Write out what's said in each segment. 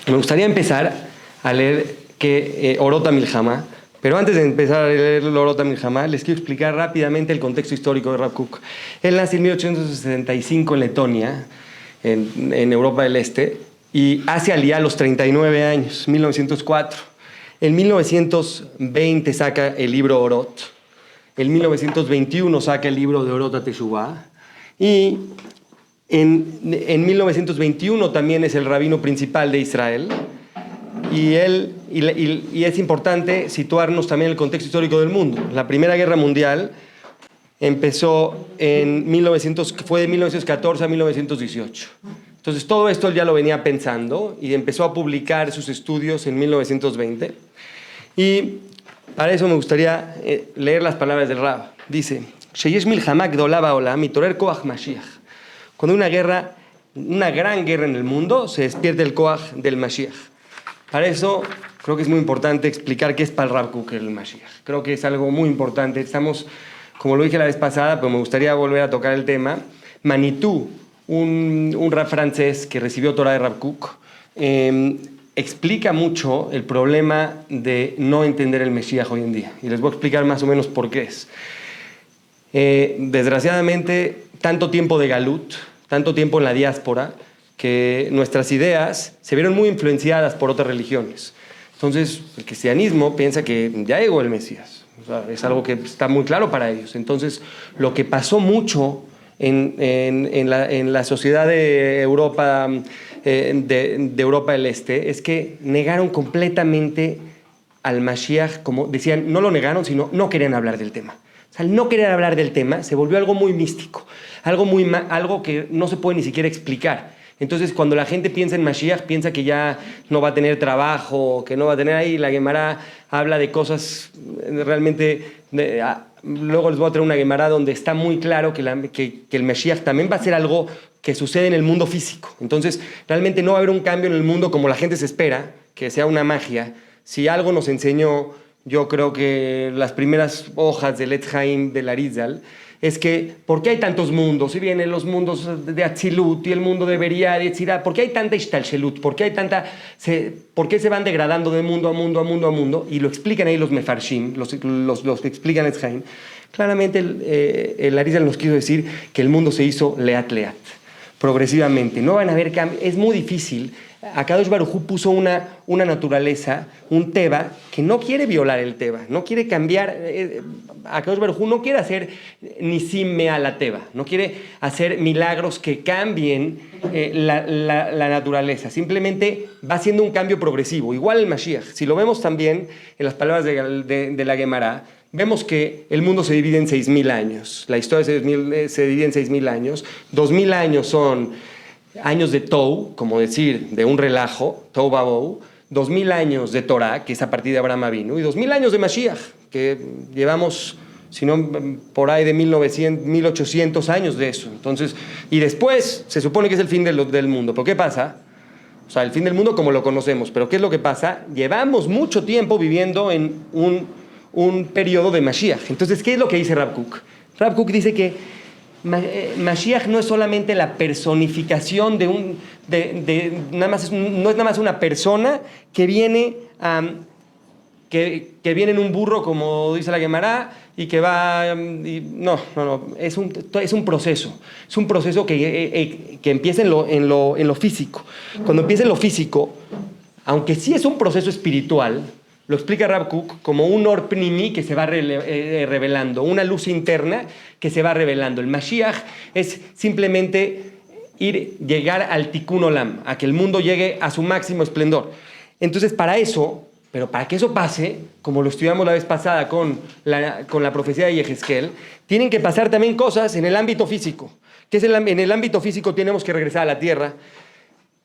Me gustaría empezar a leer Orota Milhamá, pero antes de empezar a leer el Orota Milhamá, les quiero explicar rápidamente el contexto histórico de Rav Kook. Él nace en 1875 en Letonia, en Europa del Este, y hace aliyá a los 39 años, 1904. En 1920 saca el libro Orot. En 1921 saca el libro de Orot Teshuvah. Y en 1921 también es el rabino principal de Israel. Y es importante situarnos también en el contexto histórico del mundo. La Primera Guerra Mundial empezó fue de 1914 a 1918. Entonces todo esto él ya lo venía pensando y empezó a publicar sus estudios en 1920. Y para eso me gustaría leer las palabras del Rab. Dice: Sheyesh milhamá gdolá ba'olam mitorer koach Mashiach. Cuando hay una gran guerra en el mundo, se despierta el koach del Mashiach. Para eso creo que es muy importante explicar qué es para el Rav Kook el Mashiach. Creo que es algo muy importante. Estamos, como lo dije la vez pasada, pero me gustaría volver a tocar el tema. Manitou, un rab francés que recibió Torah de Rav Kook, explica mucho el problema de no entender el Mashiach hoy en día. Y les voy a explicar más o menos por qué es. Desgraciadamente, tanto tiempo de galut, tanto tiempo en la diáspora, que nuestras ideas se vieron muy influenciadas por otras religiones. Entonces, el cristianismo piensa que ya llegó el Mesías. O sea, es algo que está muy claro para ellos. Entonces, lo que pasó mucho en la sociedad de Europa, de Europa del Este, es que negaron completamente al Mashiach, como decían, no lo negaron, sino no querían hablar del tema. O sea, al no querer hablar del tema, se volvió algo muy místico, algo que no se puede ni siquiera explicar. Entonces, cuando la gente piensa en Mashiach, piensa que ya no va a tener trabajo, que no va a tener ahí. La Gemara habla de cosas realmente... luego les voy a traer una Gemara donde está muy claro que el Mashiach también va a ser algo que sucede en el mundo físico. Entonces, realmente no va a haber un cambio en el mundo como la gente se espera, que sea una magia. Si algo nos enseñó, yo creo que las primeras hojas del Etz Haim del Arizal, es que, ¿por qué hay tantos mundos? Si vienen los mundos de Atzilut y el mundo de Beria y Yetzirah, ¿por qué hay tanta Ishtalshelut? ¿Por qué se van degradando de mundo a mundo a mundo a mundo? Y lo explican ahí los Mefarshim, los que explican Etz Haim. Claramente el Arizal nos quiso decir que el mundo se hizo leat, progresivamente. No van a haber cambios, es muy difícil. Akadosh Baruj Hu puso una naturaleza, un Teba, que no quiere violar el Teba, no quiere cambiar. Akadosh Baruj Hu no quiere hacer nisim mea la Teba, no quiere hacer milagros que cambien la naturaleza. Simplemente va haciendo un cambio progresivo. Igual el Mashiach. Si lo vemos también en las palabras de la Gemara, vemos que el mundo se divide en 6.000 años. La historia se divide en 6.000 años. 2.000 años son años de Tou, como decir, de un relajo, Tou Babou, 2.000 años de Torah, que es a partir de Abraham Avinu, y 2.000 años de Mashiach, que llevamos, si no, por ahí de 1.800 años de eso. Entonces, y después se supone que es el fin del mundo. ¿Pero qué pasa? O sea, el fin del mundo como lo conocemos. ¿Pero qué es lo que pasa? Llevamos mucho tiempo viviendo en un periodo de Mashiach. Entonces, ¿qué es lo que dice Rav Kook? Rav Kook dice que Mashiach no es solamente la personificación no es nada más una persona que viene que viene en un burro, como dice la Gemara, y que va... no, es un proceso. Es un proceso que empieza en lo físico. Cuando empieza en lo físico, aunque sí es un proceso espiritual, lo explica Rav Kook como un or pnimi que se va revelando, una luz interna que se va revelando. El Mashiach es simplemente llegar al Tikkun Olam, a que el mundo llegue a su máximo esplendor. Entonces, para que eso pase, como lo estudiamos la vez pasada con la profecía de Yehezkel, tienen que pasar también cosas en el ámbito físico. En el ámbito físico tenemos que regresar a la tierra.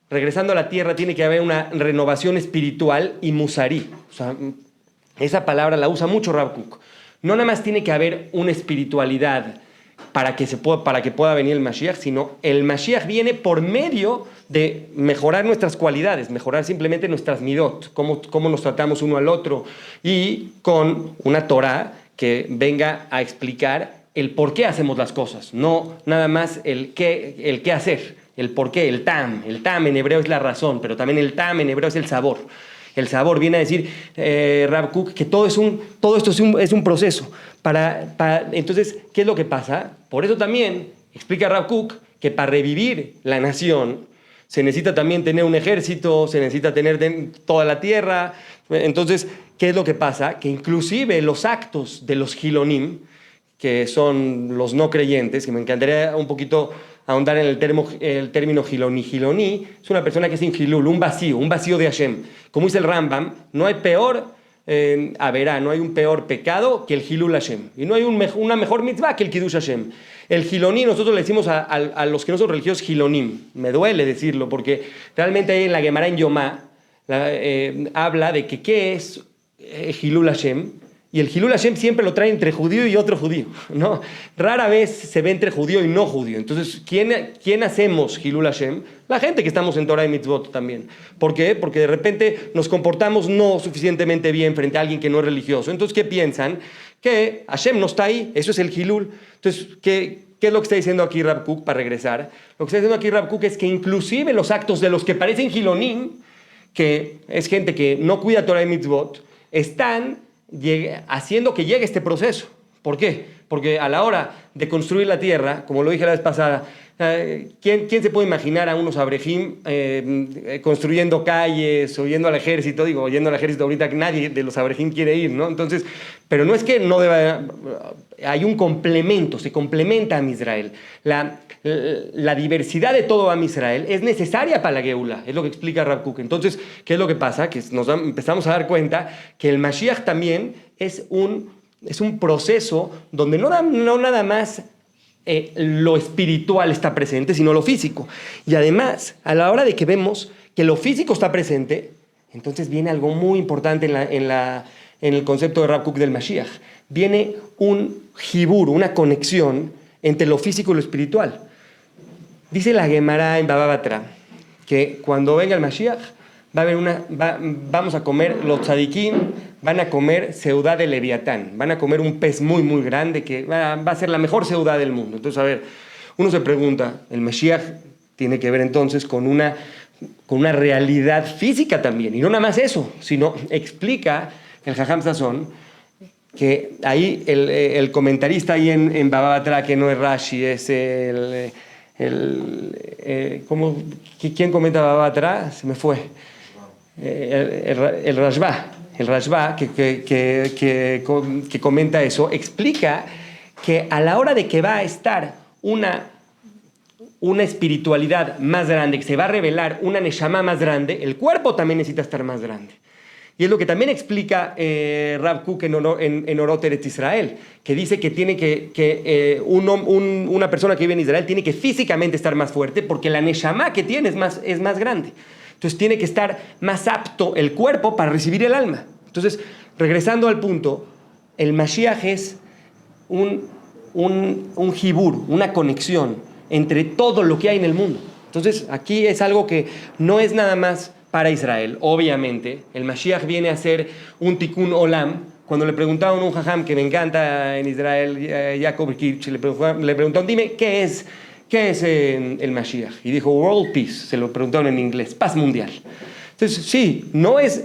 Regresando a la tierra tiene que haber una renovación espiritual y musarí. O sea, esa palabra la usa mucho Rav Kook. No nada más tiene que haber una espiritualidad para que pueda venir el Mashiach, sino el Mashiach viene por medio de mejorar nuestras cualidades, mejorar simplemente nuestras midot, cómo nos tratamos uno al otro, y con una Torah que venga a explicar el por qué hacemos las cosas, no nada más el qué hacer. el por qué, el tam. El tam en hebreo es la razón, pero también el tam en hebreo es el sabor. El sabor viene a decir, Rav Kook, que todo esto es un proceso. Entonces, ¿qué es lo que pasa? Por eso también explica Rav Kook que para revivir la nación se necesita también tener un ejército, se necesita tener toda la tierra. Entonces, ¿qué es lo que pasa? Que inclusive los actos de los Hilonim, que son los no creyentes, que me encantaría un poquito ahondar en el término Hiloní. Hiloní es una persona que es Hilul, un vacío de Hashem. Como dice el Rambam, no hay peor no hay un peor pecado que el Hilul Hashem. Y no hay una mejor mitzvah que el Kiddush Hashem. El Hiloní, nosotros le decimos a los que no son religiosos Hilonim. Me duele decirlo, porque realmente ahí en la Gemara en Yomá habla de que qué es Hilul Hashem. Y el Hilul Hashem siempre lo trae entre judío y otro judío, ¿no? Rara vez se ve entre judío y no judío. Entonces, ¿quién hacemos Hilul Hashem? La gente que estamos en Torah y Mitzvot también. ¿Por qué? Porque de repente nos comportamos no suficientemente bien frente a alguien que no es religioso. Entonces, ¿qué piensan? Que Hashem no está ahí, eso es el Hilul. Entonces, ¿qué es lo que está diciendo aquí Rav Kook para regresar? Lo que está diciendo aquí Rav Kook es que inclusive los actos de los que parecen Hilonim, que es gente que no cuida Torah y Mitzvot, están haciendo que llegue este proceso. ¿Por qué? Porque a la hora de construir la tierra, como lo dije la vez pasada, ¿quién se puede imaginar a unos abrejim construyendo calles o yendo al ejército? Digo, yendo al ejército ahorita nadie de los abrejim quiere ir, ¿no? Entonces, pero no es que no deba... Hay un complemento, se complementa a Israel. La diversidad de todo Am Israel es necesaria para la Geula, es lo que explica Rav Kook. Entonces, ¿qué es lo que pasa? Que empezamos a dar cuenta que el Mashiach también es un proceso donde no nada más lo espiritual está presente, sino lo físico. Y además, a la hora de que vemos que lo físico está presente, entonces viene algo muy importante en el concepto de Rav Kook del Mashiach. Viene un jibur, una conexión entre lo físico y lo espiritual. Dice la Gemara en Baba Batra que cuando venga el Mashiach vamos a comer, los tzadikim van a comer seudá de Leviatán, van a comer un pez muy muy grande que va a ser la mejor seudá del mundo. Entonces, a ver, uno se pregunta, el Mashiach tiene que ver entonces con una realidad física también, y no nada más eso, sino explica el Jajam Sazón que ahí el comentarista ahí en Baba Batra, que no es Rashi, es ¿quién comenta Baba Batra? Se me fue. El Rashba, que comenta eso, explica que a la hora de que va a estar una espiritualidad más grande, que se va a revelar una neshama más grande, el cuerpo también necesita estar más grande. Y es lo que también explica Rav Kook en Orot Eretz Israel, que dice que una persona que vive en Israel tiene que físicamente estar más fuerte porque la neshama que tiene es más grande. Entonces tiene que estar más apto el cuerpo para recibir el alma. Entonces, regresando al punto, el Mashiach es un jibur, una conexión entre todo lo que hay en el mundo. Entonces, aquí es algo que no es nada más para Israel, obviamente. El Mashiach viene a ser un tikkun olam. Cuando le preguntaban a un jajam que me encanta en Israel, Jacob Kirch, le preguntaron, dime, ¿qué es el Mashiach? Y dijo, world peace, se lo preguntaron en inglés, paz mundial. Entonces, sí, no es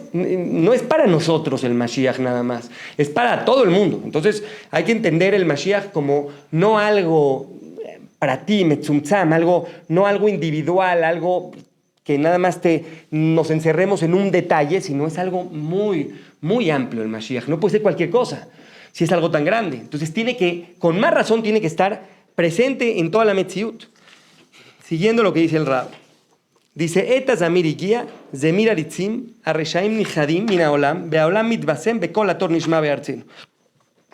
para nosotros el Mashiach nada más, es para todo el mundo. Entonces, hay que entender el Mashiach como no algo para ti, metzumtzam, no algo individual, algo que nada más nos encerremos en un detalle, sino es algo muy, muy amplio el Mashiach. No puede ser cualquier cosa, si es algo tan grande. Entonces, con más razón, tiene que estar presente en toda la Metziut. Siguiendo lo que dice el Rab. Dice, Eta zamir igia, zemir aritzim, arreshaim nichadim min haolam, behaolam mitbasem, bekol ator nishma be'artzinu.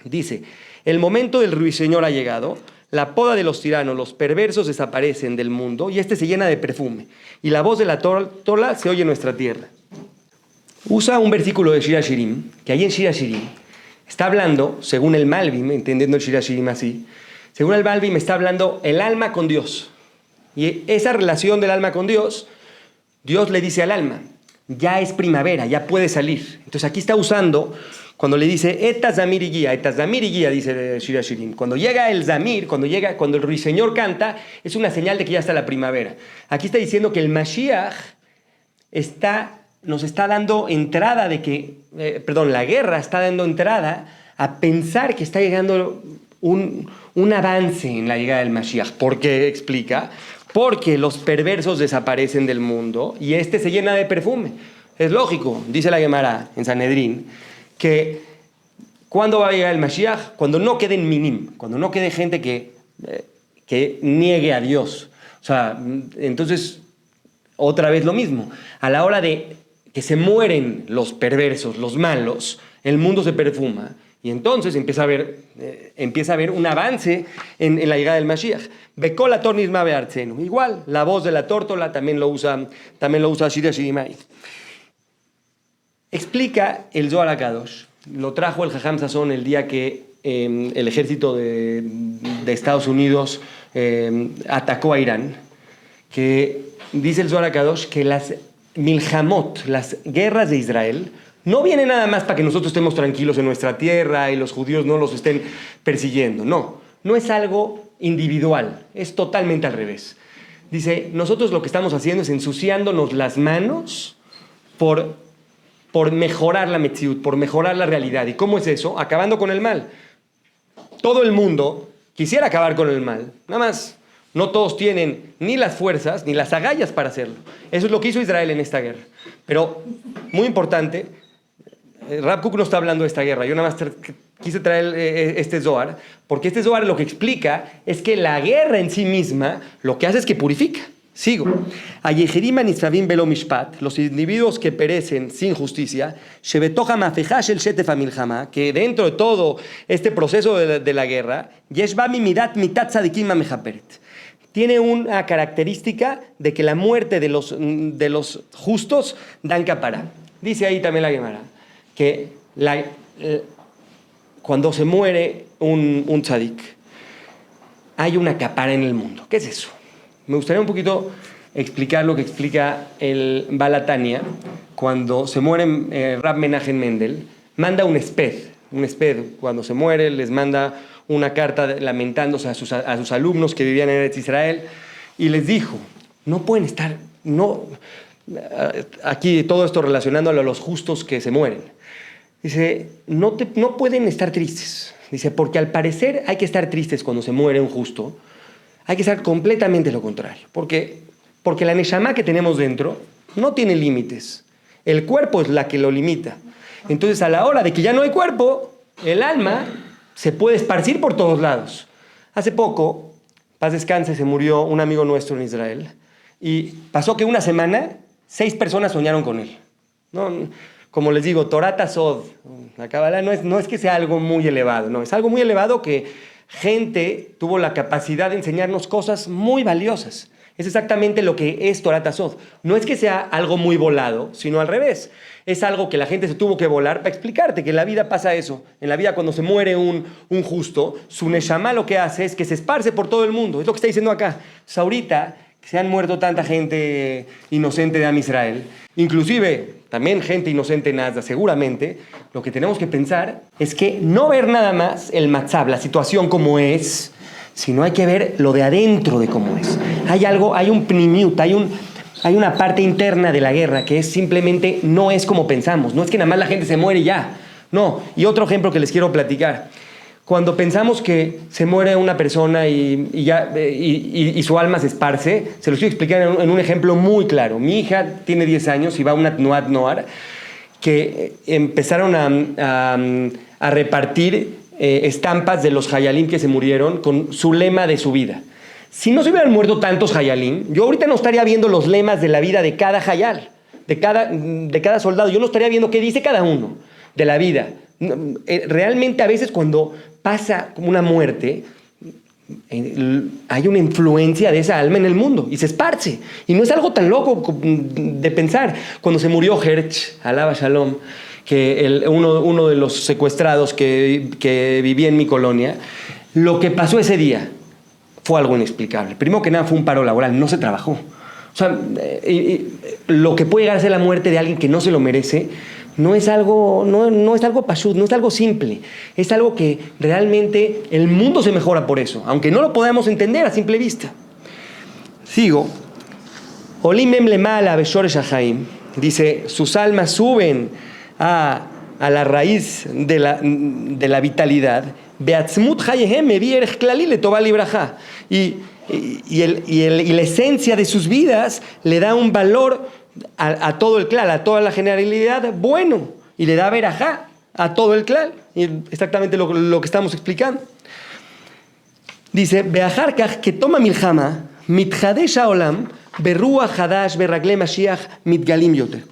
Dice, el momento del ruiseñor ha llegado, la poda de los tiranos, los perversos desaparecen del mundo y se llena de perfume. Y la voz de la tola se oye en nuestra tierra. Usa un versículo de Shir Hashirim, que ahí en Shir Hashirim está hablando, según el Malbim, entendiendo el Shir Hashirim así, según el Malbim está hablando el alma con Dios. Y esa relación del alma con Dios, Dios le dice al alma, ya es primavera, ya puede salir. Entonces aquí está usando cuando le dice Eta Zamir y guía, dice Shir Hashirim. Cuando llega el Zamir, cuando el ruiseñor canta, es una señal de que ya está la primavera. Aquí está diciendo que el Mashiach nos está dando entrada la guerra está dando entrada a pensar que está llegando un avance en la llegada del Mashiach. ¿Por qué? Explica. Porque los perversos desaparecen del mundo y se llena de perfume. Es lógico, dice la Gemara en Sanedrín, que ¿cuándo va a llegar el Mashiach? Cuando no queden minim, cuando no quede gente que niegue a Dios. O sea, entonces, otra vez lo mismo. A la hora de que se mueren los perversos, los malos, el mundo se perfuma. Y entonces empieza a haber un avance en la llegada del Mashiach. Bekola tornisma beartzenu. Igual, la voz de la tórtola también lo usa Shir Hashirimai. Explica el Zohar HaKadosh. Lo trajo el Jajam Sazón el día que el ejército de Estados Unidos atacó a Irán. Que dice el Zohar HaKadosh que las milhamot, las guerras de Israel, no viene nada más para que nosotros estemos tranquilos en nuestra tierra y los judíos no los estén persiguiendo. No es algo individual, es totalmente al revés. Dice, nosotros lo que estamos haciendo es ensuciándonos las manos por mejorar la metziut, por mejorar la realidad. ¿Y cómo es eso? Acabando con el mal. Todo el mundo quisiera acabar con el mal, nada más no todos tienen ni las fuerzas ni las agallas para hacerlo. Eso es lo que hizo Israel en esta guerra. Pero, muy importante, Rav Kook no está hablando de esta guerra. Yo nada más quise traer este Zohar, porque este Zohar lo que explica es que la guerra en sí misma lo que hace es que purifica. Sigo. Ayeherim anisravim belo mishpat, los individuos que perecen sin justicia, shebetoja mafejash el shetef hamilchama, que dentro de todo este proceso de la guerra, yeshba mimidat mitat tzadikim amejaperet. Tiene una característica de que la muerte de los justos dan capará. Dice ahí también la Gemara que cuando se muere un tzadik, hay una capara en el mundo. ¿Qué es eso? Me gustaría un poquito explicar lo que explica el Balatania. Cuando se muere Rab Menachem Mendel, manda un esped. Cuando se muere, les manda una carta lamentándose a sus alumnos que vivían en Eretz Israel y les dijo, no pueden estar, aquí todo esto relacionándolo a los justos que se mueren. Dice, no pueden estar tristes. Dice, porque al parecer hay que estar tristes cuando se muere un justo. Hay que estar completamente lo contrario. Porque la neshama que tenemos dentro no tiene límites. El cuerpo es la que lo limita. Entonces, a la hora de que ya no hay cuerpo, el alma se puede esparcir por todos lados. Hace poco, paz descanse, se murió un amigo nuestro en Israel. Y pasó que una semana, 6 personas soñaron con él. Como les digo, Torah Sod, la Kabbalah no es que sea algo muy elevado, no, es algo muy elevado que gente tuvo la capacidad de enseñarnos cosas muy valiosas. Es exactamente lo que es Torah Sod. No es que sea algo muy volado, sino al revés. Es algo que la gente se tuvo que volar para explicarte que en la vida pasa eso. En la vida cuando se muere un justo, su neshama lo que hace es que se esparce por todo el mundo. Es lo que está diciendo acá. Pues ahorita que se han muerto tanta gente inocente de Am Israel, inclusive también gente inocente en Gaza, seguramente, lo que tenemos que pensar es que no ver nada más el matzab, la situación como es, sino hay que ver lo de adentro de cómo es. Hay un pnimiut, hay una parte interna de la guerra que es simplemente no es como pensamos. No es que nada más la gente se muere y ya. No. Y otro ejemplo que les quiero platicar. Cuando pensamos que se muere una persona y su alma se esparce, se lo estoy explicando en un ejemplo muy claro. Mi hija tiene 10 años y va a una Tnuat Noar que empezaron a repartir estampas de los Hayalim que se murieron con su lema de su vida. Si no se hubieran muerto tantos Hayalim, yo ahorita no estaría viendo los lemas de la vida de cada Hayal, de cada soldado. Yo no estaría viendo qué dice cada uno de la vida. Realmente a veces cuando pasa como una muerte, hay una influencia de esa alma en el mundo y se esparce. Y no es algo tan loco de pensar. Cuando se murió Herch, alaba Shalom, que uno de los secuestrados que vivía en mi colonia, lo que pasó ese día fue algo inexplicable. Primero que nada fue un paro laboral, no se trabajó. O O sea, lo que puede llegar a ser la muerte de alguien que no se lo merece, no es algo, no es algo pashut, no es algo simple. Es algo que realmente el mundo se mejora por eso, aunque no lo podamos entender a simple vista. Sigo. Olimem lemala beshoresh hachaim. Dice, sus almas suben a la raíz de la vitalidad. Beatzmut chayehem mevi erech klali letová librajá. Y la esencia de sus vidas le da un valor a todo el klal, a toda la generalidad bueno, y le da verajá a todo el klal. Y exactamente lo que estamos explicando. Dice, beachar kach que toma milchama mitchadesh haolam berruach hadash beragle mashiach mitgalim yoter.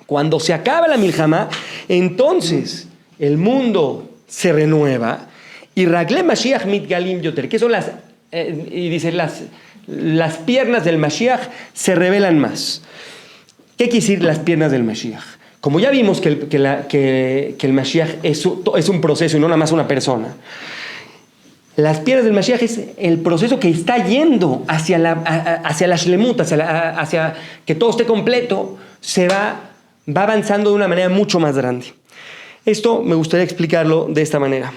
Cuando se acaba la milchama, entonces el mundo se renueva y ragle mashiach mitgalim yoter, que son y dice las piernas del Mashiach se revelan más. ¿Qué quiere decir las piernas del Mashiach? Como ya vimos que el Mashiach es un proceso y no nada más una persona, las piernas del Mashiach es el proceso que está yendo hacia la shlemut, hacia que todo esté completo, va avanzando de una manera mucho más grande. Esto me gustaría explicarlo de esta manera.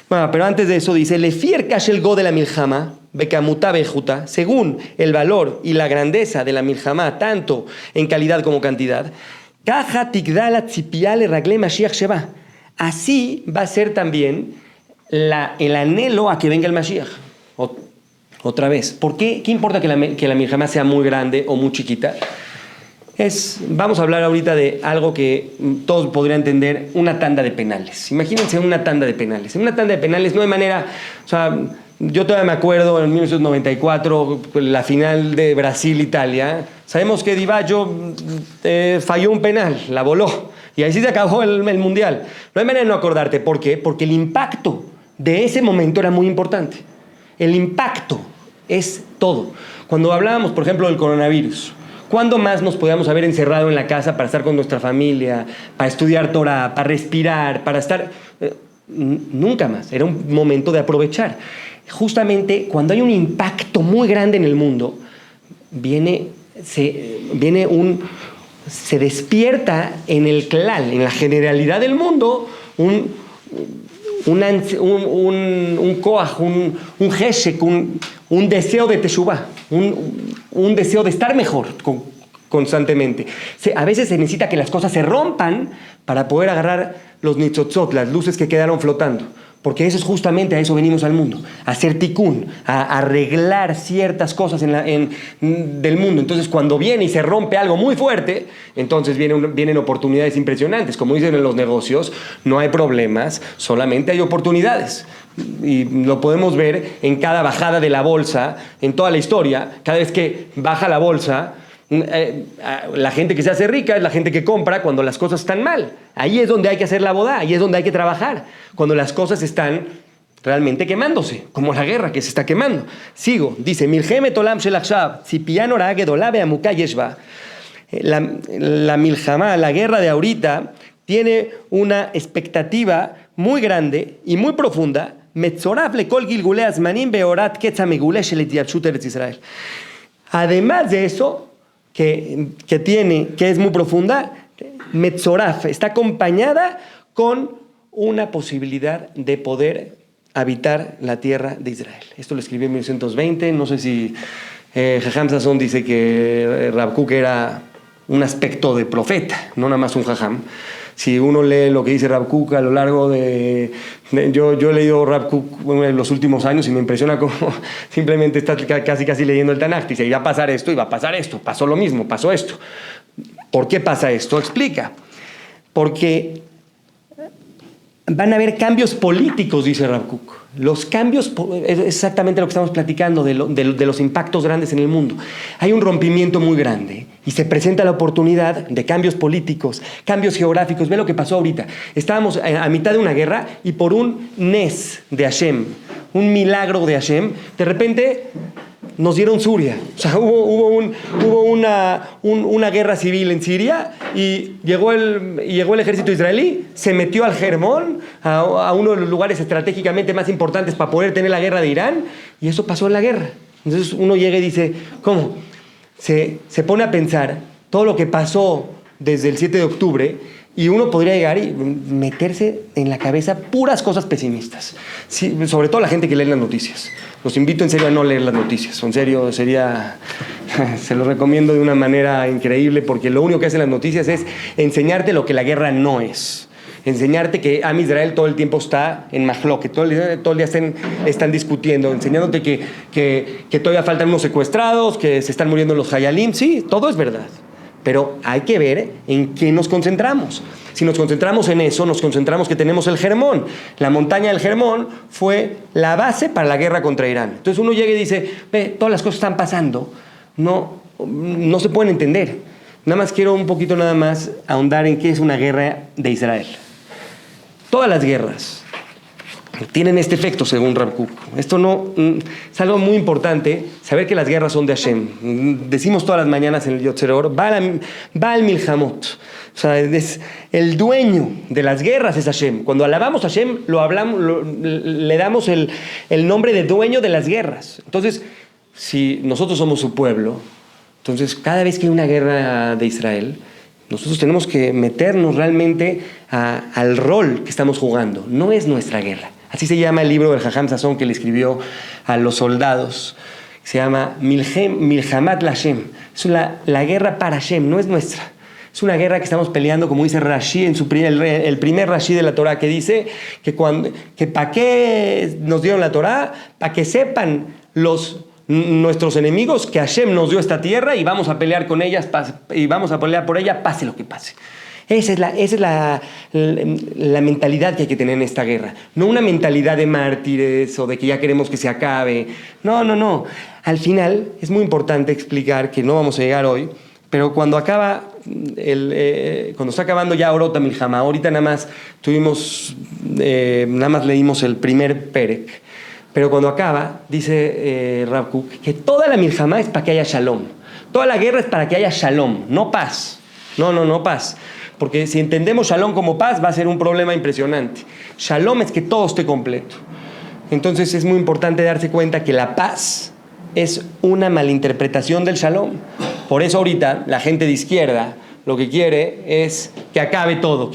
Bueno, pero antes de eso dice, Lefier kashel go de la milchama, bekamuta bejuta, según el valor y la grandeza de la milchama, tanto en calidad como cantidad, kaja tigdala tzipiale ragle Mashiach sheba. Así va a ser también el anhelo a que venga el Mashiach. Otra vez, ¿por qué? ¿Qué importa que la milchama sea muy grande o muy chiquita? Vamos a hablar ahorita de algo que todos podrían entender, una tanda de penales. Imagínense una tanda de penales. En una tanda de penales no hay manera, o sea, yo todavía me acuerdo en 1994, la final de Brasil-Italia, sabemos que Di Baggio falló un penal, la voló, y ahí sí se acabó el Mundial. No hay manera de no acordarte. ¿Por qué? Porque el impacto de ese momento era muy importante. El impacto es todo. Cuando hablábamos, por ejemplo, del coronavirus, ¿cuándo más nos podíamos haber encerrado en la casa para estar con nuestra familia, para estudiar Torah, para respirar, para estar? Nunca más. Era un momento de aprovechar. Justamente cuando hay un impacto muy grande en el mundo, se despierta en el klal, en la generalidad del mundo, un koach, un heshek, un deseo de teshuvah, un deseo de estar mejor constantemente. A veces se necesita que las cosas se rompan para poder agarrar los nitzotzot, las luces que quedaron flotando. Porque eso es justamente, a eso venimos al mundo, a hacer tikkun, a arreglar ciertas cosas del mundo. Entonces, cuando viene y se rompe algo muy fuerte, entonces vienen oportunidades impresionantes. Como dicen en los negocios, no hay problemas, solamente hay oportunidades. Y lo podemos ver en cada bajada de la bolsa, en toda la historia. Cada vez que baja la bolsa, la gente que se hace rica es la gente que compra cuando las cosas están mal. Ahí es donde hay que hacer la boda, ahí es donde hay que trabajar, cuando las cosas están realmente quemándose, como la guerra que se está quemando. Sigo, dice, Milchemet olam shel achshav, tzipiyan orah gedolah be'amuka yeshba. La milhamá, la guerra de ahorita, tiene una expectativa muy grande y muy profunda. Metzoraf lekol gilgulei azmanim beorat ketz hameguleh shel etiyavshut eretz Israel. Además de eso, que es muy profunda, Metzoraf está acompañada con una posibilidad de poder habitar la tierra de Israel. Esto lo escribió en 1920. No sé si Jajam Sasson dice que Rav Kook era un aspecto de profeta, no nada más un jajam. Si uno lee lo que dice Rav Kook a lo largo yo he leído Rav Kook en los últimos años y me impresiona cómo simplemente está casi leyendo el Tanaj. Dice, va a pasar esto y va a pasar esto. Pasó lo mismo, pasó esto. ¿Por qué pasa esto? Explica. Porque van a haber cambios políticos, dice Rav Kook. Los cambios, es exactamente lo que estamos platicando de los impactos grandes en el mundo. Hay un rompimiento muy grande y se presenta la oportunidad de cambios políticos, cambios geográficos. Ve lo que pasó ahorita. Estábamos a mitad de una guerra y por un nes de Hashem, un milagro de Hashem, de repente nos dieron Suria. O sea, hubo una guerra civil en Siria y llegó el ejército israelí, se metió al Hermón, a uno de los lugares estratégicamente más importantes para poder tener la guerra de Irán, y eso pasó en la guerra. Entonces uno llega y dice, ¿cómo? se pone a pensar todo lo que pasó desde el 7 de octubre y uno podría llegar y meterse en la cabeza puras cosas pesimistas. Sí, sobre todo la gente que lee las noticias. Los invito en serio a no leer las noticias. En serio, se lo recomiendo de una manera increíble porque lo único que hacen las noticias es enseñarte lo que la guerra no es. Enseñarte que Am Israel todo el tiempo está en Mahlok, que todo el día están discutiendo, enseñándote que todavía faltan unos secuestrados, que se están muriendo los Hayalim. Sí, todo es verdad. Pero hay que ver en qué nos concentramos. Si nos concentramos en eso, nos concentramos que tenemos el Hermón. La montaña del Hermón fue la base para la guerra contra Irán. Entonces uno llega y dice, ve, todas las cosas están pasando, no se pueden entender. Nada más quiero un poquito nada más ahondar en qué es una guerra de Israel. Todas las guerras tienen este efecto, según Rav Kook. Esto es algo muy importante, saber que las guerras son de Hashem. Decimos todas las mañanas en el Yotzer Or, Baal Milhamot. O sea, el dueño de las guerras es Hashem. Cuando alabamos a Hashem, le damos el nombre de dueño de las guerras. Entonces, si nosotros somos su pueblo, entonces cada vez que hay una guerra de Israel, nosotros tenemos que meternos realmente al rol que estamos jugando. No es nuestra guerra. Así se llama el libro del Jajam Sasson que le escribió a los soldados. Se llama Milhamat Lashem. Es la guerra para Hashem, no es nuestra. Es una guerra que estamos peleando, como dice Rashi, el primer Rashi de la Torah, que dice que para qué nos dieron la Torah, para que sepan nuestros enemigos que Hashem nos dio esta tierra y vamos a pelear con ellas y vamos a pelear por ella, pase lo que pase. Esa es la mentalidad que hay que tener en esta guerra. No una mentalidad de mártires o de que ya queremos que se acabe. No. Al final es muy importante explicar que no vamos a llegar hoy, pero cuando está acabando ya Orot HaMilchama, ahorita nada más leímos el primer Perek, pero cuando acaba, dice Rav Kook, que toda la Milchama es para que haya Shalom. Toda la guerra es para que haya Shalom, no paz. No paz. Porque si entendemos Shalom como paz, va a ser un problema impresionante. Shalom es que todo esté completo. Entonces es muy importante darse cuenta que la paz es una malinterpretación del Shalom. Por eso ahorita la gente de izquierda lo que quiere es que acabe todo,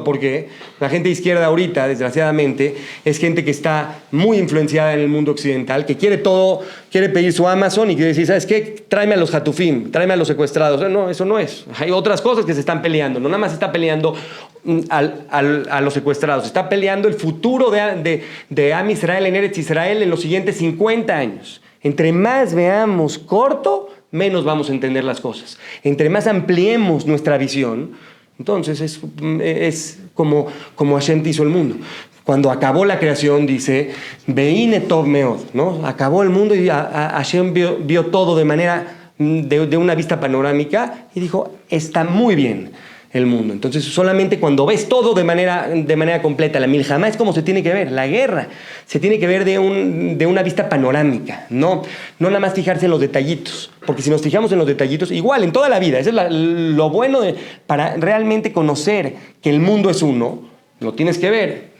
porque la gente de izquierda ahorita, desgraciadamente, es gente que está muy influenciada en el mundo occidental, que quiere todo, quiere pedir su Amazon y quiere decir, ¿sabes qué? Tráeme a los Hatufim, tráeme a los secuestrados. No, eso no es. Hay otras cosas que se están peleando, no nada más se está peleando a los secuestrados, se está peleando el futuro de Am Israel en Eretz Israel en los siguientes 50 años. Entre más veamos corto, menos vamos a entender las cosas. Entre más ampliemos nuestra visión, entonces es como Hashem hizo el mundo. Cuando acabó la creación, dice, Veine Tov Meod, ¿no? Acabó el mundo y Hashem vio todo de una vista panorámica y dijo, está muy bien el mundo. Entonces, solamente cuando ves todo de manera completa, la Milchama es como se tiene que ver, la guerra se tiene que ver de una vista panorámica, no nada más fijarse en los detallitos, porque si nos fijamos en los detallitos, igual en toda la vida, eso es lo bueno para realmente conocer que el mundo es uno, lo tienes que ver.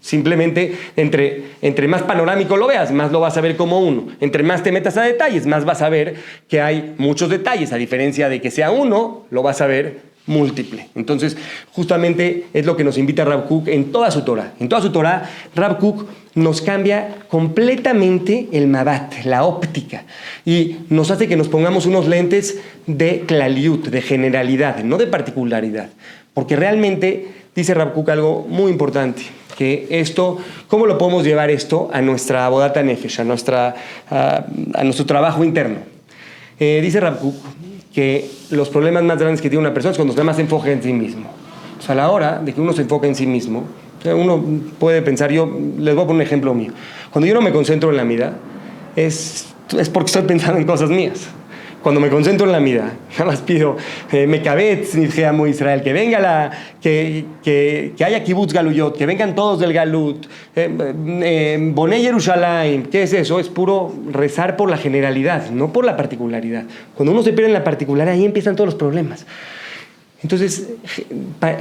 Simplemente entre más panorámico lo veas, más lo vas a ver como uno. Entre más te metas a detalles, más vas a ver que hay muchos detalles. A diferencia de que sea uno, lo vas a ver múltiple. Entonces, justamente es lo que nos invita Rav Kook en toda su Torah. En toda su Torah, Rav Kook nos cambia completamente el mabat, la óptica, y nos hace que nos pongamos unos lentes de klaliut, de generalidad, no de particularidad. Porque realmente dice Rav Kook algo muy importante, que esto, ¿cómo lo podemos llevar esto a nuestra bodata nefesh, a nuestro trabajo interno? Dice Rav Kook que los problemas más grandes que tiene una persona es cuando nada más se enfoca en sí mismo. O sea, a la hora de que uno se enfoca en sí mismo, o sea, uno puede pensar, yo les voy a poner un ejemplo mío. Cuando yo no me concentro en la mida, es porque estoy pensando en cosas mías. Cuando me concentro en la mida, nada más pido, Mekabetz, Nidjeamu Israel, que venga que haya Kibbutz Galuyot, que vengan todos del Galut, Bonei Yerushalayim. ¿Qué es eso? Es puro rezar por la generalidad, no por la particularidad. Cuando uno se pierde en la particularidad, ahí empiezan todos los problemas. Entonces,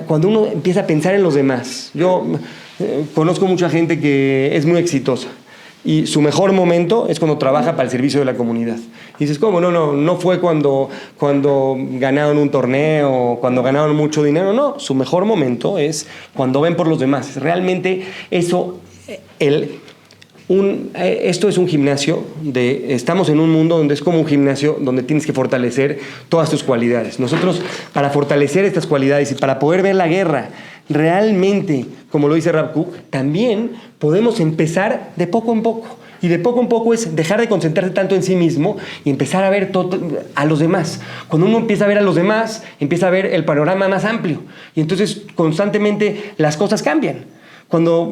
cuando uno empieza a pensar en los demás, yo conozco mucha gente que es muy exitosa, Y su mejor momento es cuando trabaja para el servicio de la comunidad. Y dices, ¿cómo? No fue cuando ganaron un torneo, cuando ganaron mucho dinero. No, su mejor momento es cuando ven por los demás. Realmente eso, esto es un gimnasio, estamos en un mundo donde es como un gimnasio donde tienes que fortalecer todas tus cualidades. Nosotros, para fortalecer estas cualidades y para poder ver la guerra realmente, como lo dice Rav Kook, también podemos empezar de poco en poco. Y de poco en poco es dejar de concentrarse tanto en sí mismo y empezar a ver a los demás. Cuando uno empieza a ver a los demás, empieza a ver el panorama más amplio. Y entonces constantemente las cosas cambian. Cuando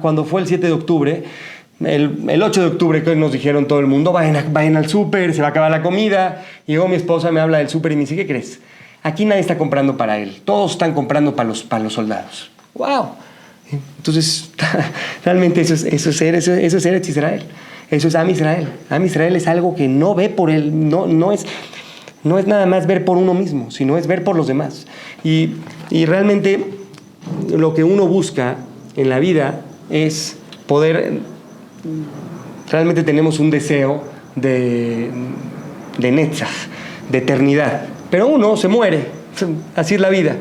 cuando fue el 7 de octubre, el 8 de octubre que nos dijeron todo el mundo, vayan al súper, se va a acabar la comida. Y luego mi esposa me habla del súper y me dice, ¿qué crees? Aquí nadie está comprando para él, todos están comprando para los soldados. ¡Wow! Entonces, realmente eso es Eretz Israel. Eso es Am Israel. Am Israel es algo que no ve por él, no es nada más ver por uno mismo, sino es ver por los demás. Y realmente lo que uno busca en la vida es poder... Realmente tenemos un deseo de Netzach, de eternidad. Pero uno se muere, así es la vida.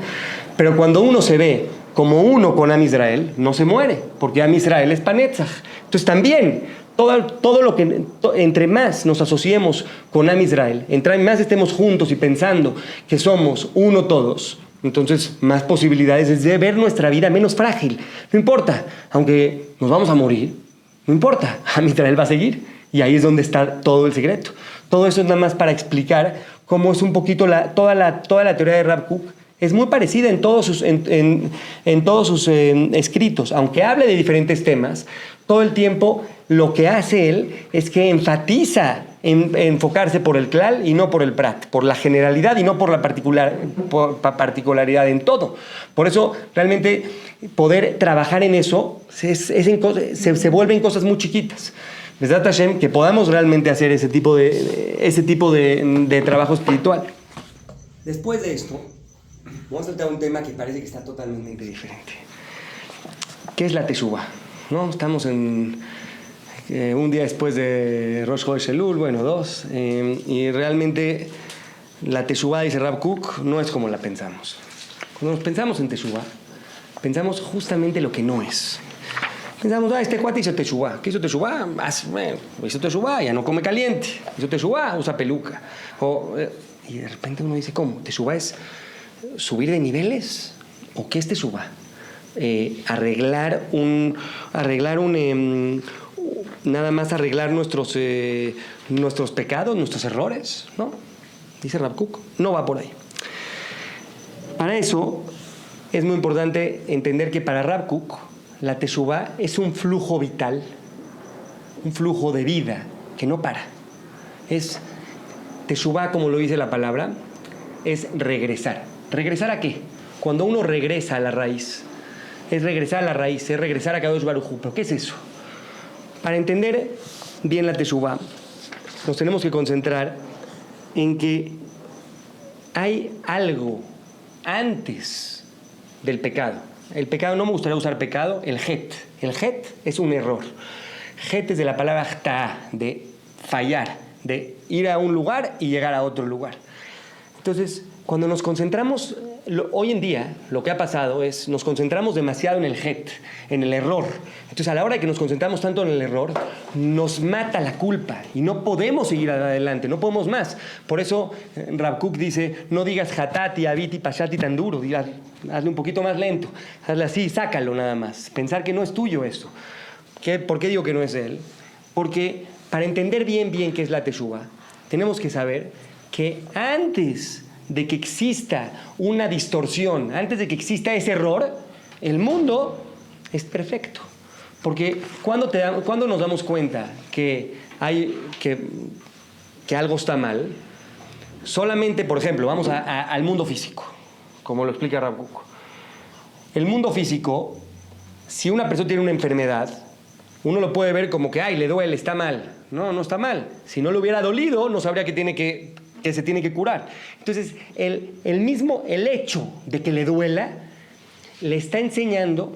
Pero cuando uno se ve como uno con Am Israel, no se muere, porque Am Israel es Panetzach. Entonces también, todo lo que, entre más nos asociemos con Am Israel, entre más estemos juntos y pensando que somos uno todos, entonces más posibilidades es de ver nuestra vida menos frágil. No importa, aunque nos vamos a morir, no importa, Am Israel va a seguir. Y ahí es donde está todo el secreto. Todo eso es nada más para explicar cómo es un poquito toda la teoría de Rav Kook. Es muy parecida en todos sus escritos. Aunque hable de diferentes temas, todo el tiempo lo que hace él es que enfatiza en enfocarse por el klal y no por el prat, por la generalidad y no por la particularidad en todo. Por eso, realmente, poder trabajar en eso se vuelven cosas muy chiquitas. Besat Hashem, que podamos realmente hacer ese tipo de trabajo espiritual. Después de esto, vamos a tratar un tema que parece que está totalmente diferente. ¿Qué es la Teshuvah? ¿No? Estamos un día después de Rosh Chodesh Elul, bueno, 2, y realmente la Teshuvah, dice Rav Kook, no es como la pensamos. Cuando nos pensamos en Teshuvah, pensamos justamente lo que no es. Pensamos, este cuate hizo Teshuvah. ¿Qué hizo Teshuvah? Hizo Teshuvah, ya no come caliente. Hizo Teshuvah, usa peluca. Y de repente uno dice, ¿cómo? ¿Teshuvah es subir de niveles? ¿O qué es Teshuvah? Nada más arreglar nuestros pecados, nuestros errores, ¿no? Dice Rav Kook, no va por ahí. Para eso es muy importante entender que para Rav Kook la Teshuvah es un flujo vital, un flujo de vida que no para. Teshuvah, como lo dice la palabra, es regresar. ¿Regresar a qué? Cuando uno regresa a la raíz, es regresar a la raíz, es regresar a Kadosh Baruj Hu. ¿Pero qué es eso? Para entender bien la Teshuvah, nos tenemos que concentrar en que hay algo antes del pecado. El pecado, no me gustaría usar pecado, el het. El het es un error. Het es de la palabra chta'ah, de fallar, de ir a un lugar y llegar a otro lugar. Entonces, cuando nos concentramos, hoy en día lo que ha pasado es nos concentramos demasiado en el het, en el error. Entonces, a la hora de que nos concentramos tanto en el error, nos mata la culpa y no podemos seguir adelante, no podemos más. Por eso Rav Kook dice, no digas hatati, aviti, pashati tan duro, hazle un poquito más lento, hazle así, sácalo nada más. Pensar que no es tuyo eso. ¿Por qué digo que no es él? Porque para entender bien qué es la Teshuvah, tenemos que saber que antes de que exista una distorsión, antes de que exista ese error, el mundo es perfecto. Porque cuando nos damos cuenta que algo está mal, solamente, por ejemplo, vamos al mundo físico, como lo explica Rav Kook. El mundo físico, si una persona tiene una enfermedad, uno lo puede ver como que, le duele, está mal. No está mal. Si no le hubiera dolido, no sabría que se tiene que curar. Entonces, el hecho de que le duela, le está enseñando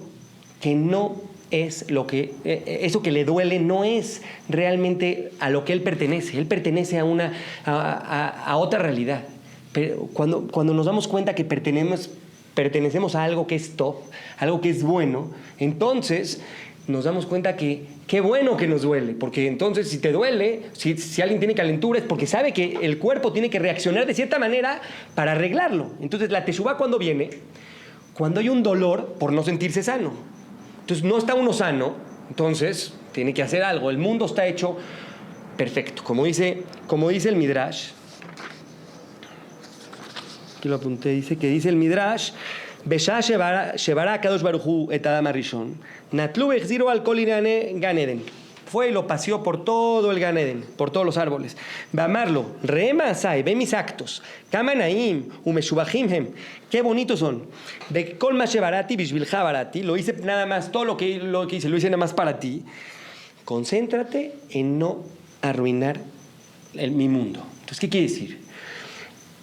que no es lo que, eso que le duele no es realmente a lo que él pertenece a otra realidad. Pero cuando nos damos cuenta que pertenecemos a algo que es top, algo que es bueno, entonces nos damos cuenta que qué bueno que nos duele, porque entonces si te duele, si alguien tiene calentura es porque sabe que el cuerpo tiene que reaccionar de cierta manera para arreglarlo. Entonces la teshuvá cuando viene, cuando hay un dolor por no sentirse sano. Entonces no está uno sano, entonces tiene que hacer algo. El mundo está hecho perfecto, como dice el Midrash. Aquí lo apunté, dice el Midrash, Besha Shevara Kadosh Baruj Hu et Adam Arishon, Natlu Echziro al Kol Inane Gan Eden. Fue y lo paseó por todo el Gan Eden, por todos los árboles. Amarlo, Reema Asai, ve mis actos, Kamanaim, Umeshubahim Hem, qué bonitos son. De Kol Ma Shevarati, Bishvilja Barati, lo hice nada más, todo lo que hice, lo hice nada más para ti. Concéntrate en no arruinar mi mundo. Entonces, ¿qué quiere decir?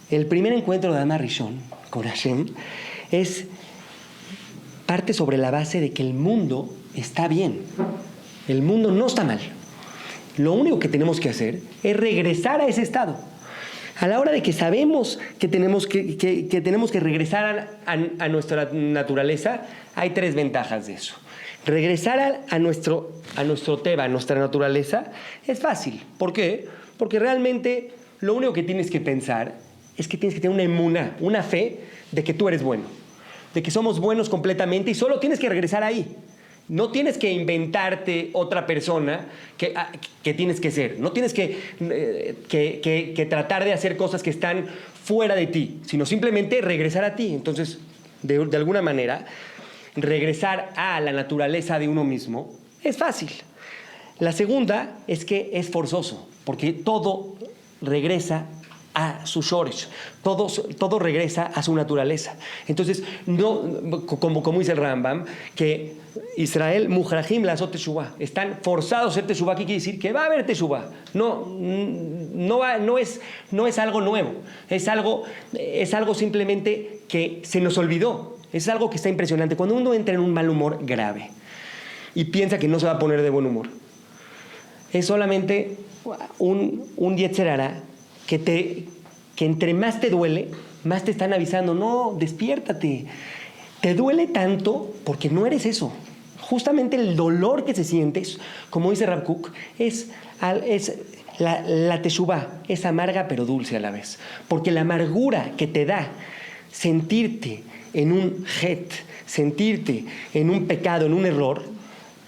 El primer encuentro de Adam Rishon con Hashem parte sobre la base de que el mundo está bien. El mundo no está mal. Lo único que tenemos que hacer es regresar a ese estado. A la hora de que sabemos que tenemos que regresar a nuestra naturaleza, hay 3 ventajas de eso. Regresar a nuestro teba, a nuestra naturaleza, es fácil. ¿Por qué? Porque realmente lo único que tienes que pensar es que tienes que tener una emuná, una fe de que tú eres bueno, de que somos buenos completamente y solo tienes que regresar ahí. No tienes que inventarte otra persona que tienes que ser. No tienes que tratar de hacer cosas que están fuera de ti, sino simplemente regresar a ti. Entonces, de alguna manera, regresar a la naturaleza de uno mismo es fácil. La segunda es que es forzoso, porque todo regresa a su shoresh, todo regresa a su naturaleza. Entonces, no, como dice el Rambam, que Israel, Muhrajim, la azot teshuvah, están forzados a hacer teshuvah. ¿Qué quiere decir? Que va a haber teshuvah. No es algo nuevo, es algo simplemente que se nos olvidó. Es algo que está impresionante. Cuando uno entra en un mal humor grave y piensa que no se va a poner de buen humor, es solamente un yetzer hara que entre más te duele, más te están avisando, no, despiértate. Te duele tanto porque no eres eso. Justamente el dolor que se siente, como dice Rav Kook, es la teshuvá, es amarga pero dulce a la vez. Porque la amargura que te da sentirte en un het, sentirte en un pecado, en un error,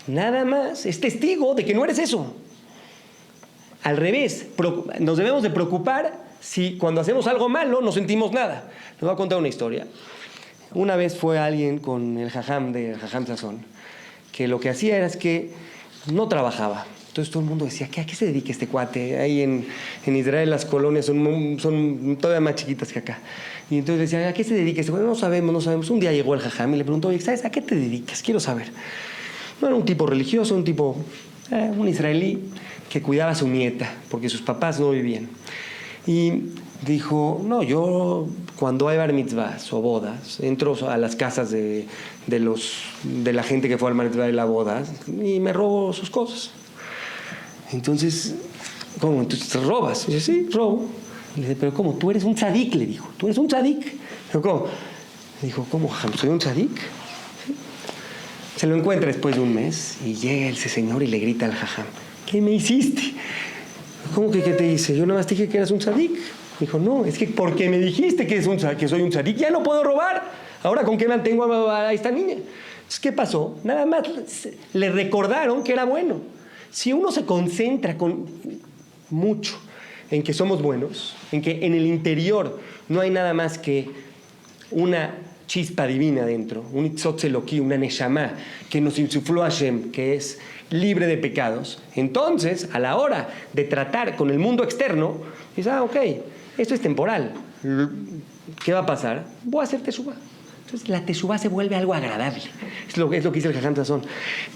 nada más es testigo de que no eres eso. Al revés, nos debemos de preocupar si cuando hacemos algo malo no sentimos nada. Les voy a contar una historia. Una vez fue alguien con el jajam Sazón, que lo que hacía era que no trabajaba. Entonces todo el mundo decía, ¿a qué se dedica este cuate? Ahí en Israel las colonias son todavía más chiquitas que acá. Y entonces decía, ¿a qué se dedica este cuate? No sabemos. Un día llegó el jajam y le preguntó, oye, ¿sabes a qué te dedicas? Quiero saber. No era un tipo religioso, un israelí que cuidaba a su nieta, porque sus papás no vivían. Y dijo, no, yo cuando hay bar mitzvahs o bodas, entro a las casas de la gente que fue al bar mitzvah de la boda y me robo sus cosas. Entonces, ¿cómo? ¿Entonces te robas? Y dice, sí, robo. Y le dice, pero ¿cómo? Tú eres un tzadik, le dijo. ¿Tú eres un tzadik? Dijo, ¿cómo? Le dijo, ¿cómo? ¿Soy un tzadik? ¿Sí? Se lo encuentra después de un mes y llega ese señor y le grita al jajam, ¿qué me hiciste? ¿Cómo que qué te hice? Yo nada más te dije que eras un tzadik. Dijo, no, es que porque me dijiste que soy un tzadik, ya no puedo robar. Ahora, ¿con qué mantengo a esta niña? Entonces, ¿qué pasó? Nada más le recordaron que era bueno. Si uno se concentra mucho en que somos buenos, en que en el interior no hay nada más que una chispa divina dentro, un itzotz eloquí, una neshama que nos insufló Hashem, que es libre de pecados, entonces a la hora de tratar con el mundo externo, dices, ok, esto es temporal, ¿qué va a pasar? Voy a hacer teshuvah. Entonces la teshuvah se vuelve algo agradable, es lo que dice el Jajam Sazón,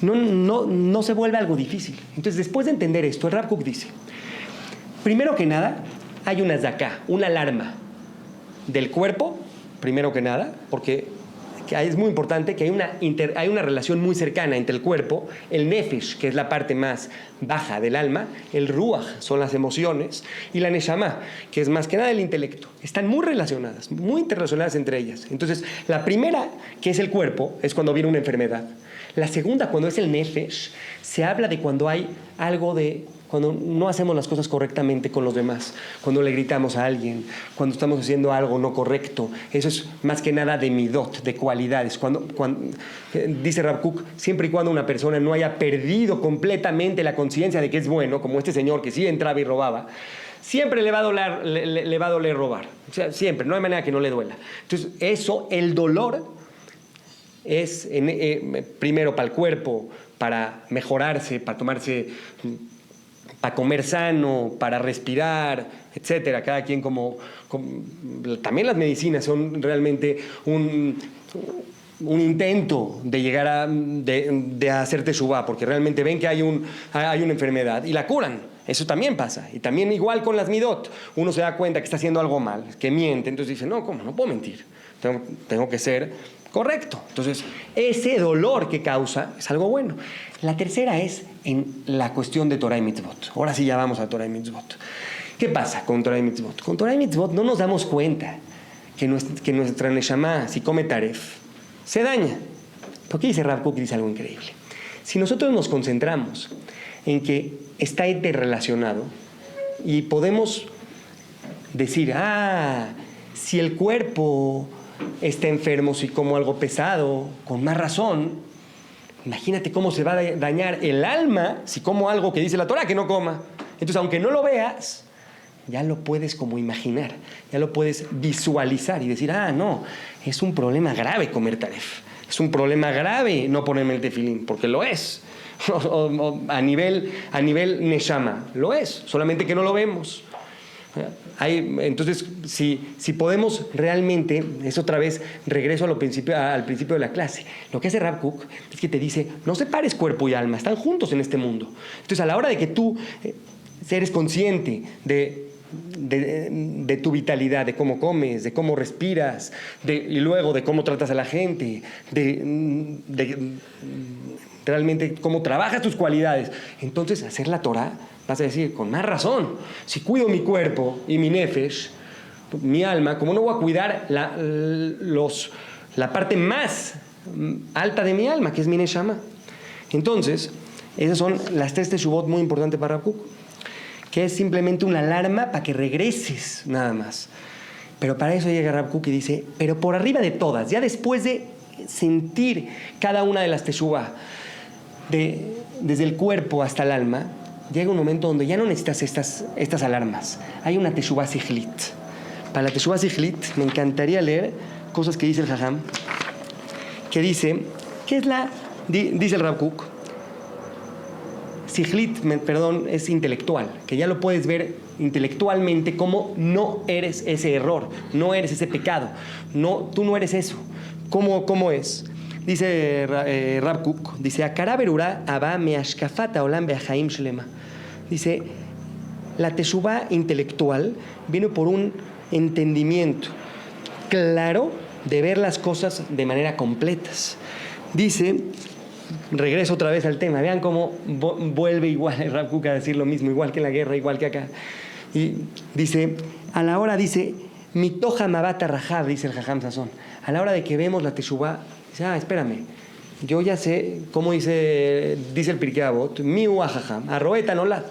no se vuelve algo difícil. Entonces después de entender esto, el Rav Kook dice, primero que nada hay una zaká, una alarma del cuerpo, primero que nada, porque que es muy importante, que hay una relación muy cercana entre el cuerpo, el nefesh, que es la parte más baja del alma, el ruach, son las emociones, y la neshama, que es más que nada el intelecto. Están muy relacionadas, muy interrelacionadas entre ellas. Entonces, la primera, que es el cuerpo, es cuando viene una enfermedad. La segunda, cuando es el nefesh, se habla de cuando hay algo de... cuando no hacemos las cosas correctamente con los demás, cuando le gritamos a alguien, cuando estamos haciendo algo no correcto. Eso es más que nada de midot, de cualidades. Dice Rav Kook, siempre y cuando una persona no haya perdido completamente la conciencia de que es bueno, como este señor que sí entraba y robaba, siempre le va a doler robar. O sea, siempre, no hay manera que no le duela. Entonces, eso, el dolor, es primero para el cuerpo, para mejorarse, para comer sano, para respirar, etcétera. Cada quien también las medicinas son realmente un intento de llegar de hacer teshuvá, porque realmente ven que hay una enfermedad y la curan. Eso también pasa. Y también igual con las midot. Uno se da cuenta que está haciendo algo mal, que miente, entonces dice, no, ¿cómo? No puedo mentir. Tengo que ser correcto. Entonces, ese dolor que causa es algo bueno. La tercera es en la cuestión de Torah y Mitzvot. Ahora sí ya vamos a Torah y Mitzvot. ¿Qué pasa con Torah y Mitzvot? Con Torah y Mitzvot no nos damos cuenta que nuestra neshama, si come taref, se daña. Porque dice Rav Kook, dice algo increíble. Si nosotros nos concentramos en que está interrelacionado y podemos decir, si el cuerpo está enfermo, si como algo pesado, con más razón, imagínate cómo se va a dañar el alma si como algo que dice la Torah que no coma. Entonces, aunque no lo veas, ya lo puedes como imaginar, ya lo puedes visualizar y decir, no, es un problema grave comer taref, es un problema grave no ponerme el tefilín, porque lo es. A nivel neshama, lo es, solamente que no lo vemos. Entonces, si podemos realmente, es otra vez, regreso al principio de la clase, lo que hace Rav Kook es que te dice, no separes cuerpo y alma, están juntos en este mundo. Entonces, a la hora de que tú eres consciente de tu vitalidad, de cómo comes, de cómo respiras, y luego de cómo tratas a la gente, de realmente cómo trabajas tus cualidades, entonces hacer la Torah, vas a decir, con más razón, si cuido mi cuerpo y mi nefesh, mi alma, ¿cómo no voy a cuidar la parte más alta de mi alma, que es mi neshama? Entonces, esas son las 3 teshuvot muy importantes para Rav Kook, que es simplemente una alarma para que regreses nada más. Pero para eso llega Rav Kook y dice, pero por arriba de todas, ya después de sentir cada una de las teshuvah, desde el cuerpo hasta el alma, llega un momento donde ya no necesitas estas alarmas. Hay una teshuvah sichlit. Para la teshuvah sichlit me encantaría leer cosas que dice el Jajam, que dice, dice el Rav Kook, sichlit, es intelectual, que ya lo puedes ver intelectualmente como no eres ese error, no eres ese pecado, tú no eres eso. ¿Cómo es? Dice Rav Kook, dice, Akara berurá abá meashkafata olam beachaim shlema. Dice, la teshuvá intelectual viene por un entendimiento claro de ver las cosas de manera completas. Dice, regreso otra vez al tema, vean cómo vuelve igual Rav Kook a decir lo mismo, igual que en la guerra, igual que acá. Y dice, a la hora, dice, mitoja mabata rajab, dice el Jajam Sazón, a la hora de que vemos la teshuvá, dice, espérame, yo ya sé cómo dice el Pirkei Avot, miu ajajam, arroeta nola.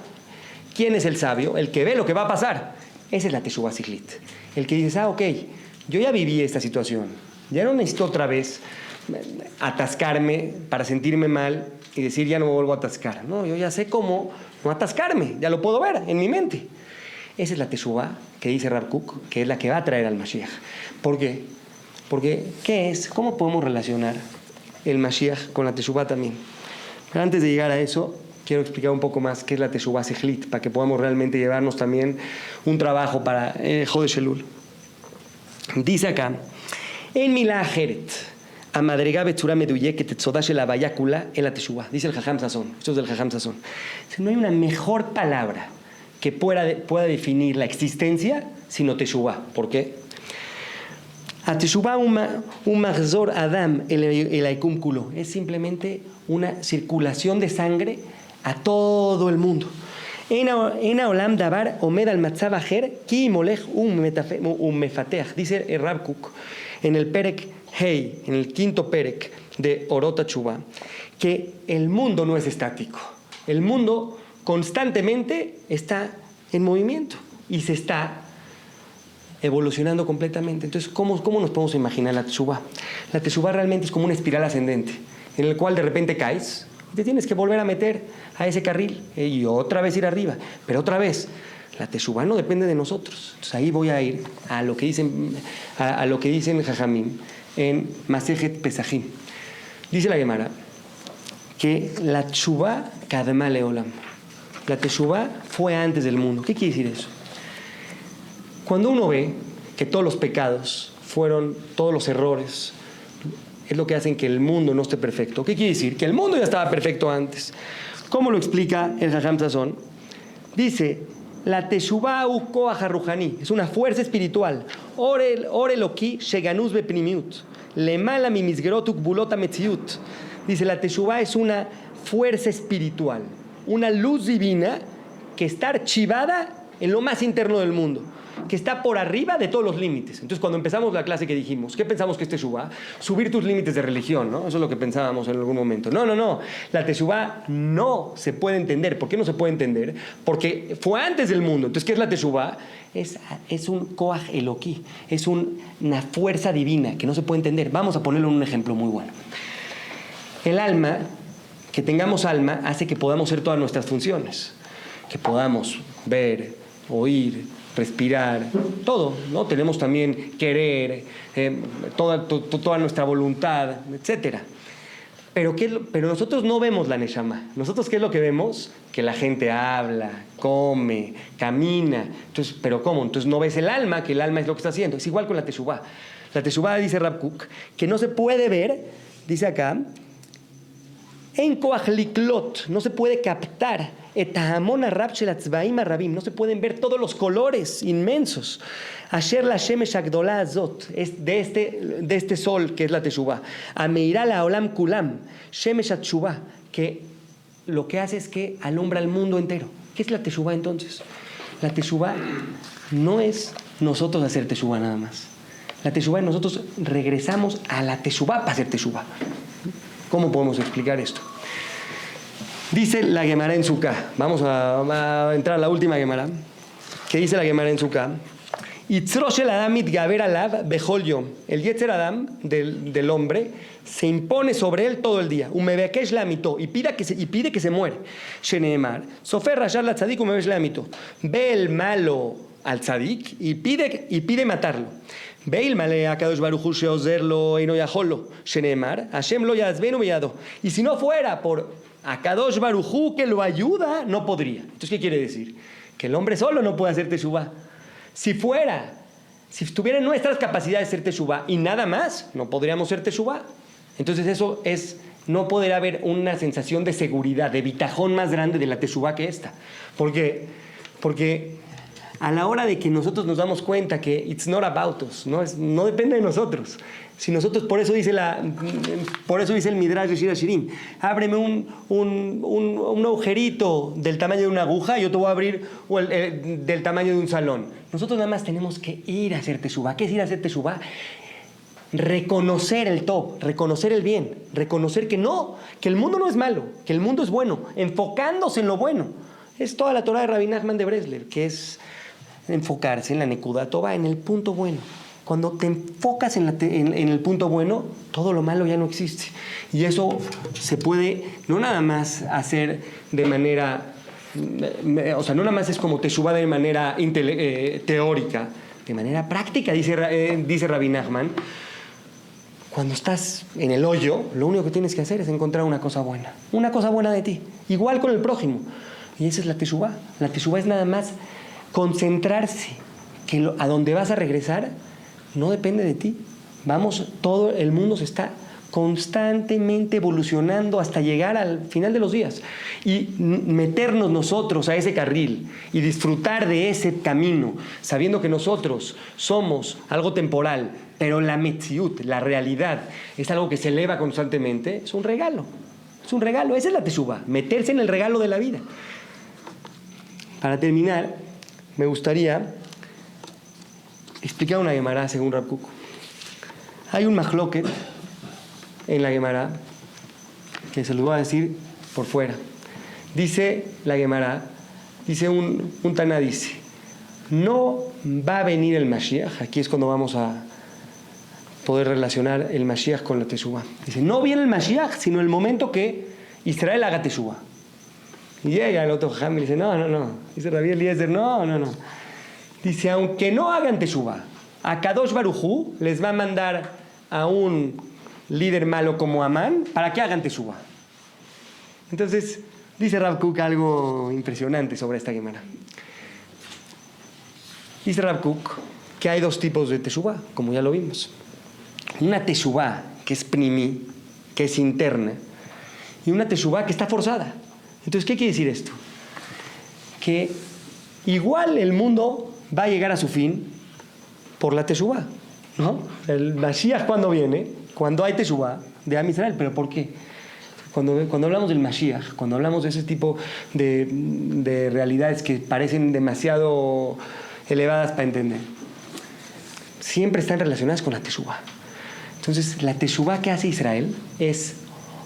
¿Quién es el sabio? El que ve lo que va a pasar. Esa es la teshuvah sichlit. El que dice, ok, yo ya viví esta situación, ya no necesito otra vez atascarme para sentirme mal y decir, ya no me vuelvo a atascar. No, yo ya sé cómo no atascarme, ya lo puedo ver en mi mente. Esa es la teshuvah que dice Rav Kook, que es la que va a traer al Mashiach. ¿Por qué? Porque, ¿qué es? ¿Cómo podemos relacionar el Mashiach con la teshuvah también? Pero antes de llegar a eso, quiero explicar un poco más qué es la teshuvah sichlit, para que podamos realmente llevarnos también un trabajo para Jodesh Elul. Dice acá, en Milá Ajeret, a madrega betzura meduyeket etzodah shel havaya kula en la teshuvah. Dice el Jajam Sazón, esto es del Jajam Sazón. No hay una mejor palabra que pueda definir la existencia sino teshuvah. ¿Por qué? Ateshuvah un mahzor adam el aikumkulo. Es simplemente una circulación de sangre a todo el mundo. En olam davar omed al matzav aher ki molech mefateach. Dice el Rav Kook en el Perek Hei, en el quinto Perek de Orot HaTeshuvah, que el mundo no es estático. El mundo constantemente está en movimiento y se está evolucionando completamente. Entonces, ¿cómo nos podemos imaginar la Teshuvah? La Teshuvah realmente es como una espiral ascendente, en el cual de repente caes y te tienes que volver a meter a ese carril y otra vez ir arriba, pero otra vez. La Teshuvah no depende de nosotros. Entonces ahí voy a ir a lo que dicen Jajamim en Masejet Pesachim. Dice la Gemara que la Teshuvah kadma leolam. La Teshuvah fue antes del mundo. ¿Qué quiere decir eso? Cuando uno ve que todos los pecados todos los errores, es lo que hacen que el mundo no esté perfecto. ¿Qué quiere decir? Que el mundo ya estaba perfecto antes. ¿Cómo lo explica el Jajam Sazón? Dice, la Teshuvah u koach haruhani, es una fuerza espiritual. Or eloki sheganuz bepnimiut, lemala mimisgerot ukbulot hametziut. Dice, la Teshuvah es una fuerza espiritual, una luz divina que está archivada en lo más interno del mundo, que está por arriba de todos los límites. Entonces, cuando empezamos la clase, que dijimos, ¿qué pensamos que es Teshuvah? Subir tus límites de religión, ¿no? Eso es lo que pensábamos en algún momento. No. La Teshuvah no se puede entender. ¿Por qué no se puede entender? Porque fue antes del mundo. Entonces, ¿qué es la Teshuvah? Es un koach eloquí, es una fuerza divina que no se puede entender. Vamos a ponerlo en un ejemplo muy bueno. El alma, que tengamos alma, hace que podamos hacer todas nuestras funciones, que podamos ver, oír, respirar, todo, ¿no? Tenemos también querer, toda nuestra voluntad, etc. Pero nosotros no vemos la Neshama. ¿Nosotros qué es lo que vemos? Que la gente habla, come, camina. Entonces, ¿pero cómo? Entonces no ves el alma, que el alma es lo que está haciendo. Es igual con la Teshuvah. La Teshuvah, dice Rav Kook, que no se puede ver, dice acá, en koach liklot, no se puede captar. No se pueden ver todos los colores inmensos. Asher la shemesh agdola azot, es de este sol que es la Teshuvah. Ameirá la olam kulam, shemesh teshuvah, que lo que hace es que alumbra el mundo entero. ¿Qué es la Teshuvah entonces? La Teshuvah no es nosotros hacer Teshuvah nada más. La Teshuvah es nosotros regresamos a la Teshuvah para hacer Teshuvah. ¿Cómo podemos explicar esto? Dice la Gemara en Sukkah. Vamos a entrar a la última Gemara. ¿Qué dice la Gemara en Sukkah? Itzrosh el Adam mitgaber alav bechol yom. El Yetzer Adam del hombre se impone sobre él todo el día. Umebekesh la mitó. Y pide que se muere. Sheneemar. Sofer rashar la tzadik umebekesh la mitó. Ve el malo al tzadik y pide matarlo. Ve el male a Kadosh Baruj Hu sheozerlo y no yajolo. Sheneemar. Hashem lo yazbenu beyado. Y si no fuera por a Kadosh Baruj Hu que lo ayuda, no podría. Entonces, ¿qué quiere decir? Que el hombre solo no puede hacer Teshuvah. Si estuviera en nuestras capacidades de hacer Teshuvah y nada más, no podríamos hacer Teshuvah. Entonces eso es, no poder haber una sensación de seguridad, de bitajón más grande de la Teshuvah que esta. Porque a la hora de que nosotros nos damos cuenta que it's not about us, no depende de nosotros. Si nosotros, por eso dice el Midrash de Shir Hashirim, ábreme un agujerito del tamaño de una aguja y yo te voy a abrir del tamaño de un salón. Nosotros nada más tenemos que ir a hacer Teshuvah. ¿Qué es ir a hacer Teshuvah? Reconocer el top, reconocer el bien, reconocer que el mundo no es malo, que el mundo es bueno, enfocándose en lo bueno. Es toda la Torah de Rabbi Nachman de Breslev, que es enfocarse en la Nekudat Tová, en el punto bueno. Cuando te enfocas en el punto bueno, todo lo malo ya no existe. Y eso se puede no nada más hacer de manera, o sea, no nada más es como Teshuvah de manera teórica, de manera práctica, dice Rabbi Nachman. Cuando estás en el hoyo, lo único que tienes que hacer es encontrar una cosa buena de ti, igual con el prójimo. Y esa es la Teshuvah. La Teshuvah es nada más concentrarse que a donde vas a regresar no depende de ti. Todo el mundo se está constantemente evolucionando hasta llegar al final de los días y meternos nosotros a ese carril y disfrutar de ese camino, sabiendo que nosotros somos algo temporal, pero la metziut, la realidad, es algo que se eleva constantemente, es un regalo. Es un regalo, esa es la teshuvá, meterse en el regalo de la vida. Para terminar, me gustaría explicar una Gemara según Rav Kook. Hay un mahloket en la Gemara que se los voy a decir por fuera. Dice la Gemara, dice un Taná, dice, no va a venir el Mashiach. Aquí es cuando vamos a poder relacionar el Mashiach con la teshuvá. Dice, no viene el Mashiach, sino el momento que Israel haga teshuvá. Y llega el otro jajam y dice, no. Dice Rabbi Eliezer, no. Dice, aunque no hagan teshuvá, a Kadosh Baruj Hu les va a mandar a un líder malo como Amán para que hagan teshuvá. Entonces, dice Rav Kook algo impresionante sobre esta Gemara. Dice Rav Kook que hay dos tipos de teshuvá, como ya lo vimos. Una teshuvá que es primí, que es interna, y una teshuvá que está forzada. Entonces, ¿qué quiere decir esto? Que igual el mundo va a llegar a su fin por la teshuvá, ¿no? El Mashiach cuando viene, cuando hay teshuvá de Am Israel, ¿pero por qué? Cuando hablamos del Mashiach, cuando hablamos de ese tipo de realidades que parecen demasiado elevadas para entender, siempre están relacionadas con la teshuvá. Entonces, la teshuvá que hace Israel es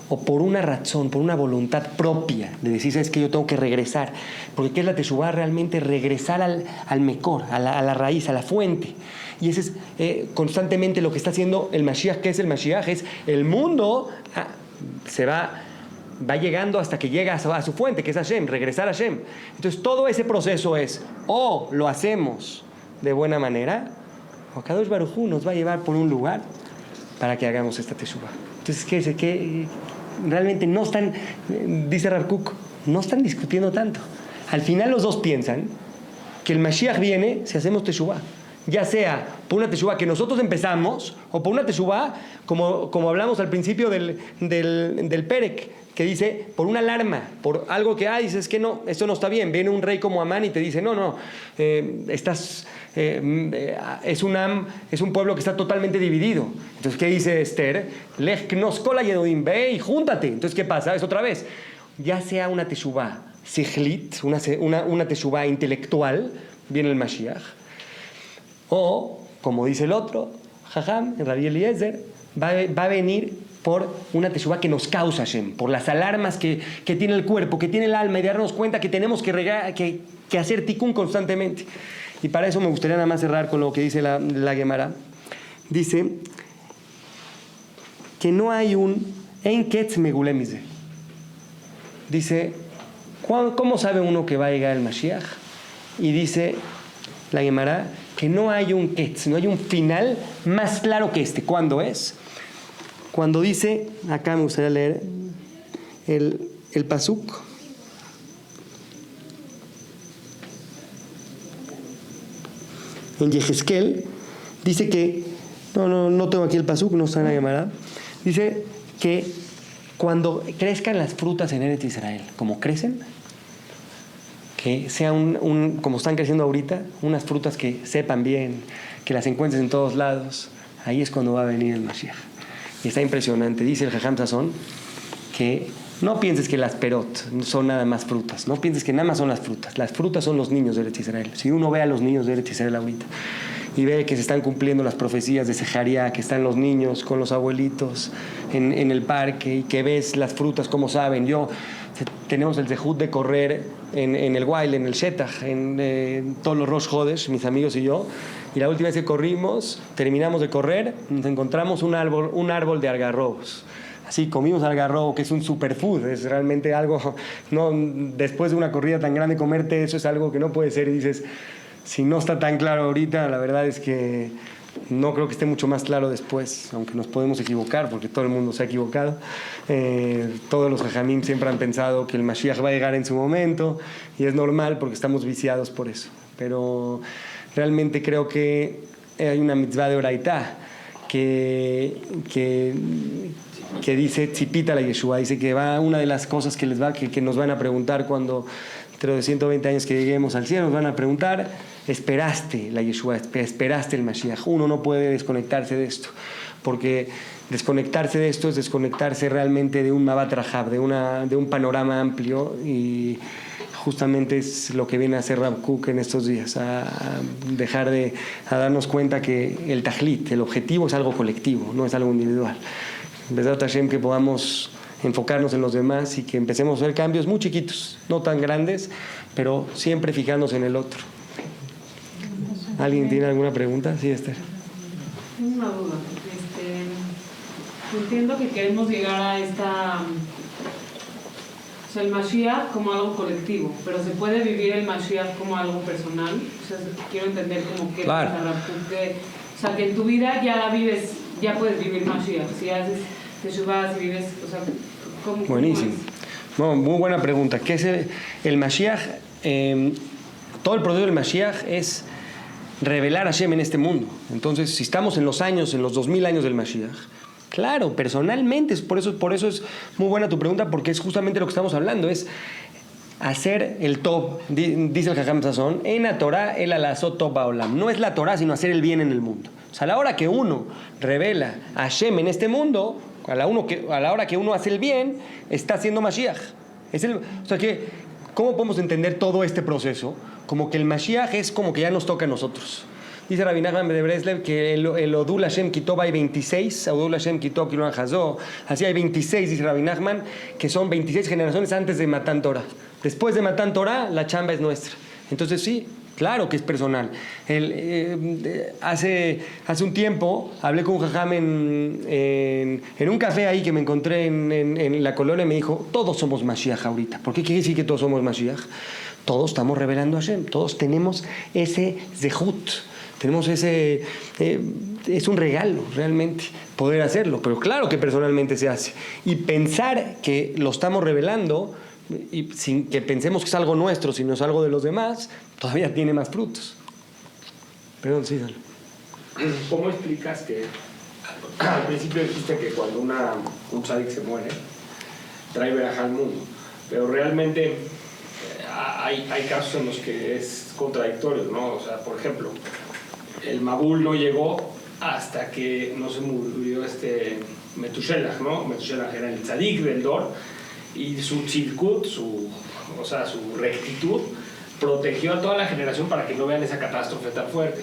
o por una razón, por una voluntad propia de decir, sabes que yo tengo que regresar, porque ¿qué es la teshuvá? Realmente regresar al mecor, a la raíz, a la fuente. Y ese es constantemente lo que está haciendo el Mashiach. ¿Qué es el Mashiach? Es el mundo se va llegando hasta que llega a su fuente, que es Hashem, regresar a Hashem. Entonces todo ese proceso es, o lo hacemos de buena manera, o Kadosh Baruj Hu nos va a llevar por un lugar para que hagamos esta teshuvá. Entonces, ¿qué realmente no están, dice Rav Kook, no están discutiendo tanto? Al final los dos piensan que el Mashiach viene si hacemos teshuvá, ya sea por una teshuvá que nosotros empezamos o por una teshuvá como hablamos al principio del Perek, que dice por una alarma, por algo que dices que no, esto no está bien. Viene un rey como Amán y te dice es un pueblo que está totalmente dividido. Entonces, ¿qué dice Esther? Lech knos kol hayedodim, ve y júntate. Entonces, ¿qué pasa? Es otra vez, ya sea una teshuvá sichlit, una teshuvá intelectual, viene el Mashiach, o, como dice el otro jajam, Rabbi Eliezer, va a venir por una teshuvá que nos causa Hashem, por las alarmas que tiene el cuerpo, que tiene el alma, y darnos cuenta que tenemos que hacer tikkun constantemente. Y para eso me gustaría nada más cerrar con lo que dice la Gemara. Dice que no hay un en ketz megulemize. Dice, ¿cómo sabe uno que va a llegar el Mashiach? Y dice la Gemara que no hay un ketz, no hay un final más claro que este. ¿Cuándo es? Cuando dice, acá me gustaría leer el pasuk. En Yehezkel dice que, no tengo aquí el pasuk, no está en la Gemara. Dice que cuando crezcan las frutas en Eretz Israel, como crecen, que sea como están creciendo ahorita, unas frutas que sepan bien, que las encuentres en todos lados, ahí es cuando va a venir el Mashiach. Y está impresionante. Dice el Jajam Sazón que no pienses que las perot son nada más frutas, no pienses que nada más son las frutas son los niños de Eretz Israel. Si uno ve a los niños de Eretz Israel ahorita y ve que se están cumpliendo las profecías de Sejaría, que están los niños con los abuelitos en el parque, y que ves las frutas como saben. Tenemos el zehut de correr en el Wild, en el Shetach, en todos los Rosh Hodesh, mis amigos y yo. Y la última vez que corrimos, terminamos de correr, nos encontramos un árbol de algarrobos. Así, comimos algarrobo, que es un superfood, es realmente algo, no, después de una corrida tan grande, comerte eso es algo que no puede ser. Y dices, si no está tan claro ahorita, la verdad es que no creo que esté mucho más claro después, aunque nos podemos equivocar, porque todo el mundo se ha equivocado. Todos los jajamim siempre han pensado que el Mashiach va a llegar en su momento, y es normal porque estamos viciados por eso. Pero realmente creo que hay una mitzvah de oraitá, que, que, que dice Tzipita la Yeshua, dice que va una de las cosas que nos van a preguntar cuando dentro de 120 años que lleguemos al cielo, nos van a preguntar, esperaste la Yeshua, esperaste el Mashiach. Uno no puede desconectarse de esto, porque desconectarse de esto es desconectarse realmente de un Mabat Rahab, de un panorama amplio, y justamente es lo que viene a hacer Rav Kook en estos días, a darnos cuenta que el tajlit, el objetivo, es algo colectivo, no es algo individual. Besat Hashem, que podamos enfocarnos en los demás y que empecemos a ver cambios muy chiquitos, no tan grandes, pero siempre fijarnos en el otro. ¿Alguien tiene alguna pregunta? Sí, Esther. Tengo una duda. Entiendo que queremos llegar a el Mashiach como algo colectivo, pero ¿se puede vivir el Mashiach como algo personal? O sea, quiero entender como que, claro. O sea, que en tu vida ya la vives, ya puedes vivir Mashiach. Si haces Teshuvah, si vives, o sea, ¿cómo? Buenísimo. No, muy buena pregunta. ¿Qué es el Mashiach? Todo el proceso del Mashiach es revelar a Hashem en este mundo. Entonces, si estamos en los 2000 años del Mashiach, claro, personalmente, por eso es muy buena tu pregunta, porque es justamente lo que estamos hablando, es hacer el top, dice el Jajam Sazón, en la Torah el alazot top baolam. No es la Torah, sino hacer el bien en el mundo. O sea, a la hora que uno revela a Hashem en este mundo, a la hora que uno hace el bien, está haciendo Mashiach. O sea que, ¿cómo podemos entender todo este proceso? Como que el Mashiach es como que ya nos toca a nosotros. Dice Rabbi Nachman de Breslev que el Odul Hashem Kitov hay 26, Odul Hashem Kitov Kilon Hazó, así hay 26, dice Rabbi Nachman, que son 26 generaciones antes de Matan Torah. Después de Matan Torah, la chamba es nuestra. Entonces sí, claro que es personal. Hace un tiempo hablé con un jajam en un café ahí que me encontré en la colonia, y me dijo, todos somos Mashiach ahorita. ¿Por qué quiere decir que todos somos Mashiach? Todos estamos revelando a Hashem, todos tenemos ese zehut. Tenemos es un regalo realmente poder hacerlo, pero claro que personalmente se hace. Y pensar que lo estamos revelando, y sin que pensemos que es algo nuestro, sino es algo de los demás, todavía tiene más frutos. Perdón, sí, dale. ¿Cómo explicas que al principio dijiste que cuando un tzadik se muere, trae verajá al mundo? Pero realmente hay casos en los que es contradictorio, ¿no? O sea, por ejemplo, el Mabul no llegó hasta que no se murió Metushelach, ¿no? Metushelach era el tzadik del Dor, y su tzidkut, su rectitud, protegió a toda la generación para que no vean esa catástrofe tan fuerte.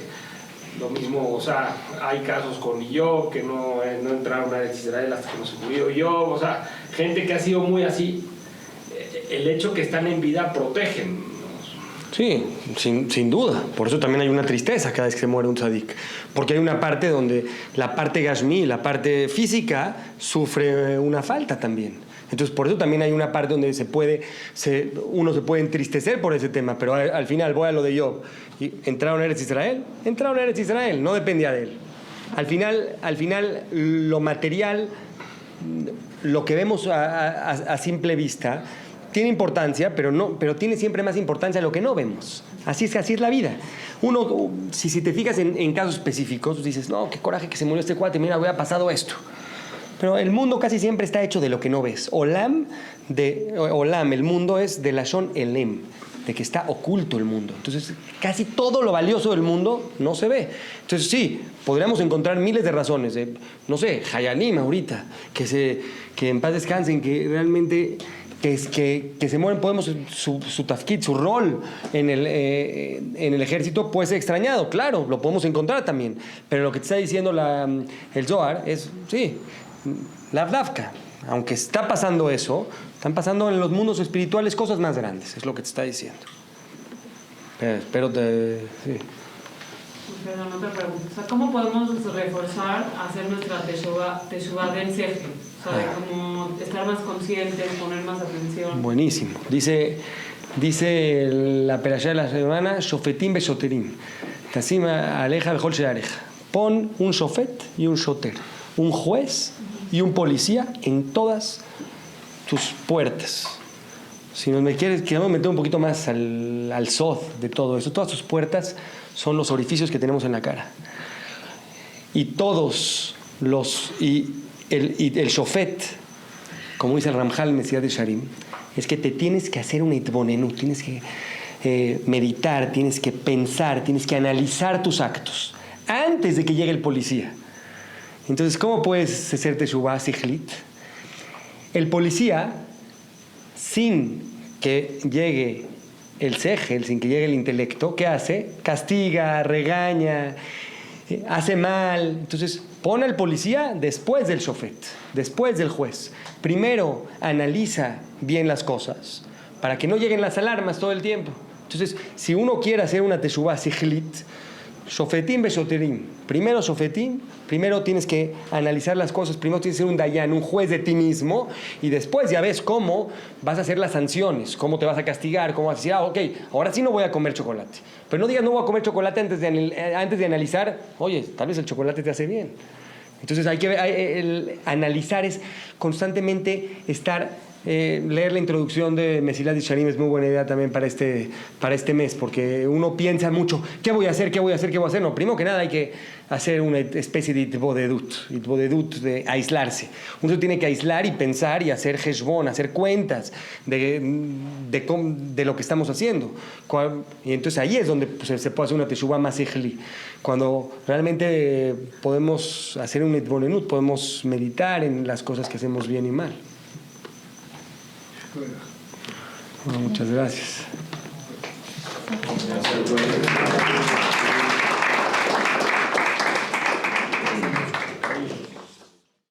Lo mismo, o sea, hay casos con Job, que no entraron a Israel hasta que no se murió Job, o sea, gente que ha sido muy así. El hecho que están en vida protegen. Sí, sin duda. Por eso también hay una tristeza cada vez que se muere un tzadik. Porque hay una parte donde la parte gashmi, la parte física, sufre una falta también. Entonces, por eso también hay una parte donde uno se puede entristecer por ese tema. Pero al final, voy a lo de Job. ¿Entraron a Eretz Israel? Entraron a Eretz Israel, no dependía de él. Al final lo material, lo que vemos a simple vista, tiene importancia, pero tiene siempre más importancia lo que no vemos. Así es la vida. Uno, si te fijas en casos específicos, dices, no, qué coraje que se murió este cuate, mira, hubiera pasado esto. Pero el mundo casi siempre está hecho de lo que no ves. Olam, el mundo es de Lashon Elem, de que está oculto el mundo. Entonces, casi todo lo valioso del mundo no se ve. Entonces, sí, podríamos encontrar miles de razones. No sé, Hayanim ahorita, que en paz descansen, que realmente que se mueren, podemos su tafkid, su rol en el ejército puede ser extrañado, claro, lo podemos encontrar también, pero lo que te está diciendo el Zohar es, sí, la Avdavka, aunque está pasando eso, están pasando en los mundos espirituales cosas más grandes, es lo que te está diciendo. Espero sí. Perdón, otra pregunta. O sea, ¿cómo podemos reforzar hacer nuestra teshuvah del Sefer? O sea, como estar más conscientes, poner más atención. Buenísimo. Dice la perashá de la semana, Shofetim beshoterim. Tasim aleja bechol sheareja. Pon un shofet y un shoter, un juez y un policía en todas tus puertas. Si queremos meter un poquito más al sod de todo eso, todas tus puertas son los orificios que tenemos en la cara. y todos el shofet, como dice el Ramjal Mesías de Sharim, es que te tienes que hacer un itbonenut, tienes que meditar, tienes que pensar, tienes que analizar tus actos antes de que llegue el policía. Entonces, ¿cómo puedes hacer teshuvah sichlit? El policía, sin que llegue el sejel, sin que llegue el intelecto, ¿qué hace? Castiga, regaña, hace mal. Entonces, pone al policía después del shofet, después del juez. Primero analiza bien las cosas para que no lleguen las alarmas todo el tiempo. Entonces, si uno quiere hacer una teshuvah sichlit, shofetim beshoterim. Primero shofetim, primero tienes que analizar las cosas, primero tienes que ser un dayan, un juez de ti mismo, y después ya ves cómo vas a hacer las sanciones, cómo te vas a castigar, cómo vas a decir, ok, ahora sí no voy a comer chocolate. Pero no digas no voy a comer chocolate antes de analizar, oye, tal vez el chocolate te hace bien. Entonces hay que el analizar es constantemente estar... leer la introducción de Mesilat Yesharim es muy buena idea también para este mes, porque uno piensa mucho, ¿qué voy a hacer? No, primero que nada hay que hacer una especie de itbodedut, de aislarse. Uno se tiene que aislar y pensar y hacer heshbon, hacer cuentas de lo que estamos haciendo. Y entonces ahí es donde se puede hacer una teshuvah más ejli. Cuando realmente podemos hacer un itbonenut, podemos meditar en las cosas que hacemos bien y mal. Bueno, muchas gracias.